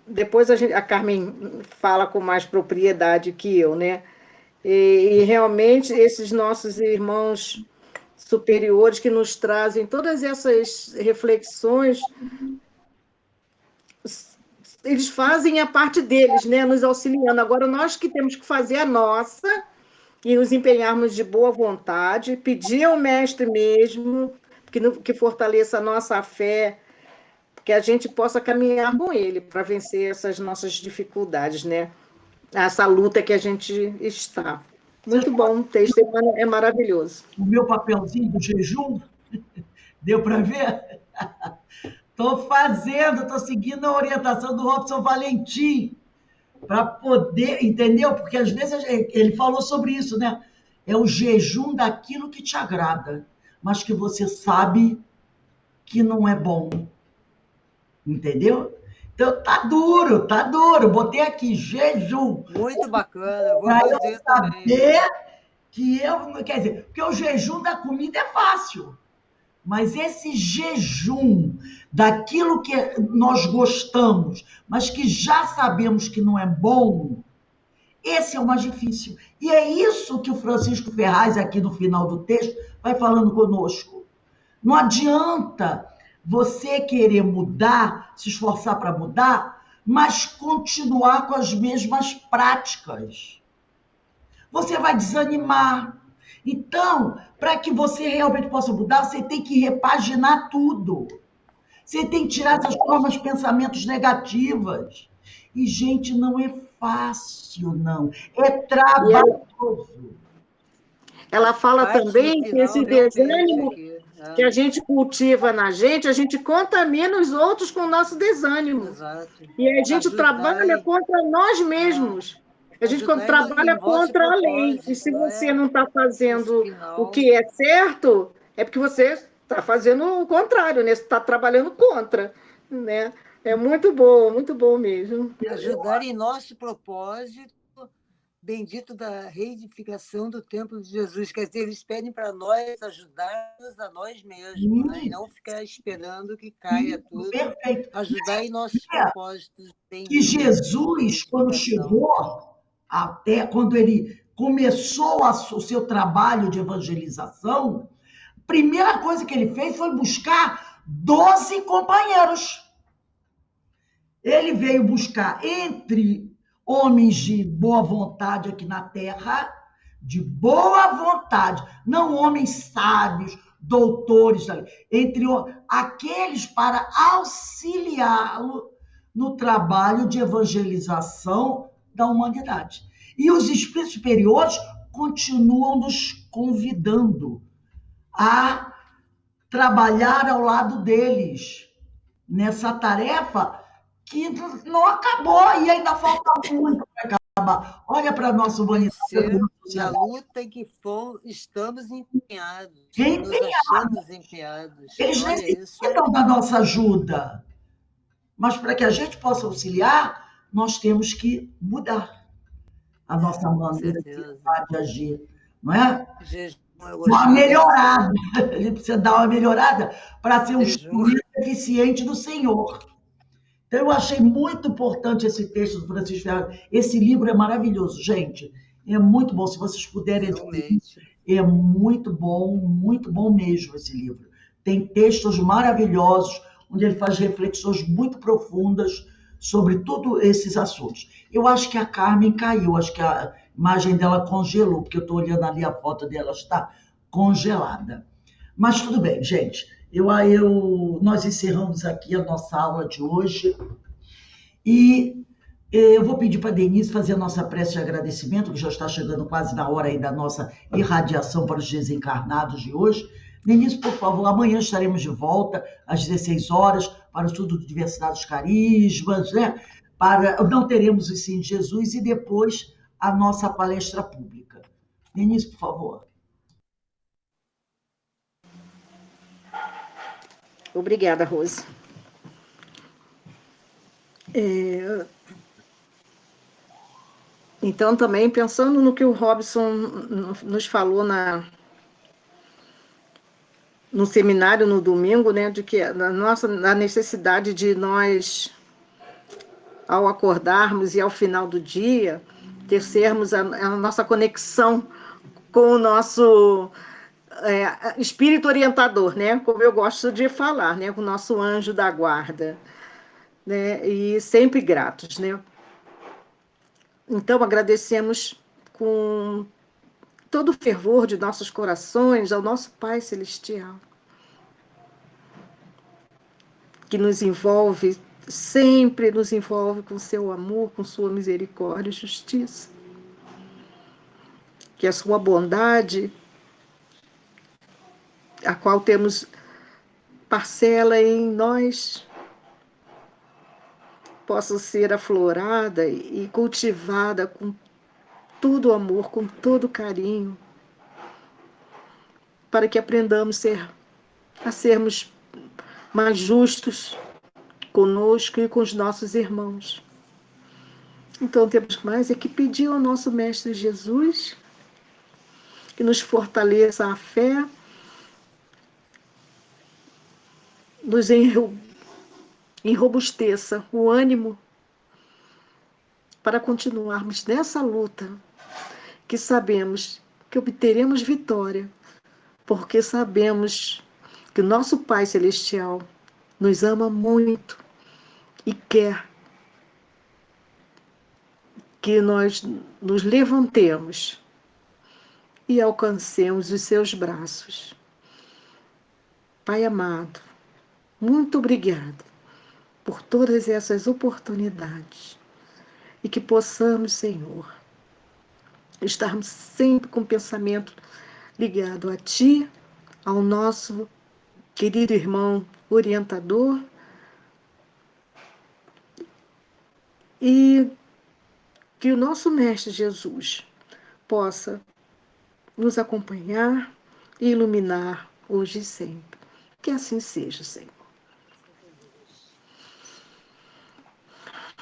Depois a Carmen fala com mais propriedade que eu, né? E realmente esses nossos irmãos superiores que nos trazem todas essas reflexões, eles fazem a parte deles, né? Nos auxiliando. Agora, nós que temos que fazer a nossa e nos empenharmos de boa vontade, pedir ao Mestre mesmo que fortaleça a nossa fé, que a gente possa caminhar com ele para vencer essas nossas dificuldades, né? Essa luta que a gente está. Muito bom, o texto é maravilhoso. O meu papelzinho do jejum, deu para ver? Estou fazendo, estou seguindo a orientação do Robson Valentim, para poder, entendeu? Porque às vezes ele falou sobre isso, né? É o jejum daquilo que te agrada, mas que você sabe que não é bom, entendeu? Então tá duro, tá duro. Botei aqui jejum. Muito bacana, vou Para eu fazer também. saber que eu, quer dizer, porque o jejum da comida é fácil, mas esse jejum daquilo que nós gostamos, mas que já sabemos que não é bom, esse é o mais difícil. E é isso que o Francisco Ferraz, aqui no final do texto, vai falando conosco. Não adianta você querer mudar, se esforçar para mudar, mas continuar com as mesmas práticas. Você vai desanimar. Então, para que você realmente possa mudar, você tem que repaginar tudo. Você tem que tirar essas formas de pensamentos negativas. E, gente, não é fácil, não. É trabalhoso. Ela fala também que esse desânimo que a gente cultiva na gente, a gente contamina os outros com o nosso desânimo. Exato. E a gente trabalha contra nós mesmos. A gente trabalha contra a lei. E se você não está fazendo o que é certo, é porque você está fazendo o contrário, né? Você está trabalhando contra, né? É muito bom mesmo. Ajudar em nosso propósito bendito da reedificação do templo de Jesus. Quer dizer, eles pedem para nós ajudarmos a nós mesmos, né? E não ficar esperando que caia tudo. Perfeito. Ajudar em nossos propósitos Que benditos de Jesus, quando reedificação. chegou, até quando ele começou o seu trabalho de evangelização, a primeira coisa que ele fez foi buscar 12 companheiros. Ele veio buscar entre homens de boa vontade aqui na terra, de boa vontade, não homens sábios, doutores, entre aqueles para auxiliá-lo no trabalho de evangelização da humanidade. E os espíritos superiores continuam nos convidando a trabalhar ao lado deles nessa tarefa que não acabou e ainda falta muito para acabar. Olha para a nossa humanidade. Vencer na luta em que estamos empenhados, nos achamos empenhados. Eles Olha, necessitam da nossa ajuda. Mas para que a gente possa auxiliar, nós temos que mudar a nossa maneira de agir, não é? Uma melhorada. A gente precisa dar uma melhorada para ser um instrumento eficiente do Senhor. Então, eu achei muito importante esse texto do Francisco Ferro. Esse livro é maravilhoso, gente. É muito bom. Se vocês puderem adquirir, é muito bom mesmo esse livro. Tem textos maravilhosos, onde ele faz reflexões muito profundas sobre todos esses assuntos. Eu acho que a Carmen caiu, acho que a imagem dela congelou, porque eu estou olhando ali a foto dela, está congelada. Mas tudo bem, gente. Nós encerramos aqui a nossa aula de hoje e eu vou pedir para a Denise fazer a nossa prece de agradecimento, que já está chegando quase na hora aí da nossa irradiação para os desencarnados de hoje. Denise, por favor, amanhã estaremos de volta às 16 horas para o estudo de diversidade dos carismas, né? Não teremos o Sim de Jesus e depois a nossa palestra pública. Denise, por favor. Obrigada, Rose. Então, também pensando no que o Robson nos falou no seminário no domingo, né, de que a necessidade de nós, ao acordarmos e ao final do dia, termos a nossa conexão com o nosso espírito orientador, né, como eu gosto de falar, né, com o nosso anjo da guarda, né, e sempre gratos, né. Então, agradecemos com todo o fervor de nossos corações ao nosso Pai Celestial, que nos envolve, sempre nos envolve com seu amor, com sua misericórdia e justiça. Que a sua bondade, a qual temos parcela em nós, possa ser aflorada e cultivada com todo o amor, com todo o carinho, para que aprendamos a sermos mais justos conosco e com os nossos irmãos. Então, temos mais que pedir ao nosso Mestre Jesus que nos fortaleça a fé, nos enrobusteça o ânimo para continuarmos nessa luta, que sabemos que obteremos vitória, porque sabemos que o nosso Pai Celestial nos ama muito e quer que nós nos levantemos e alcancemos os seus braços. Pai amado, muito obrigada por todas essas oportunidades e que possamos, Senhor, estarmos sempre com o pensamento ligado a Ti, ao nosso querido irmão orientador e que o nosso Mestre Jesus possa nos acompanhar e iluminar hoje e sempre. Que assim seja, Senhor.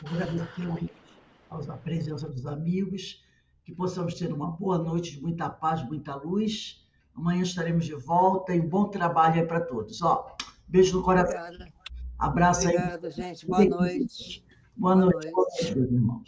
Agradecemos a presença dos amigos, que possamos ter uma boa noite de muita paz, muita luz. Amanhã estaremos de volta e bom trabalho aí para todos. Ó, beijo no coração. Obrigada. Abraço aí. Obrigada, gente. Boa noite. Boa noite, meus irmãos.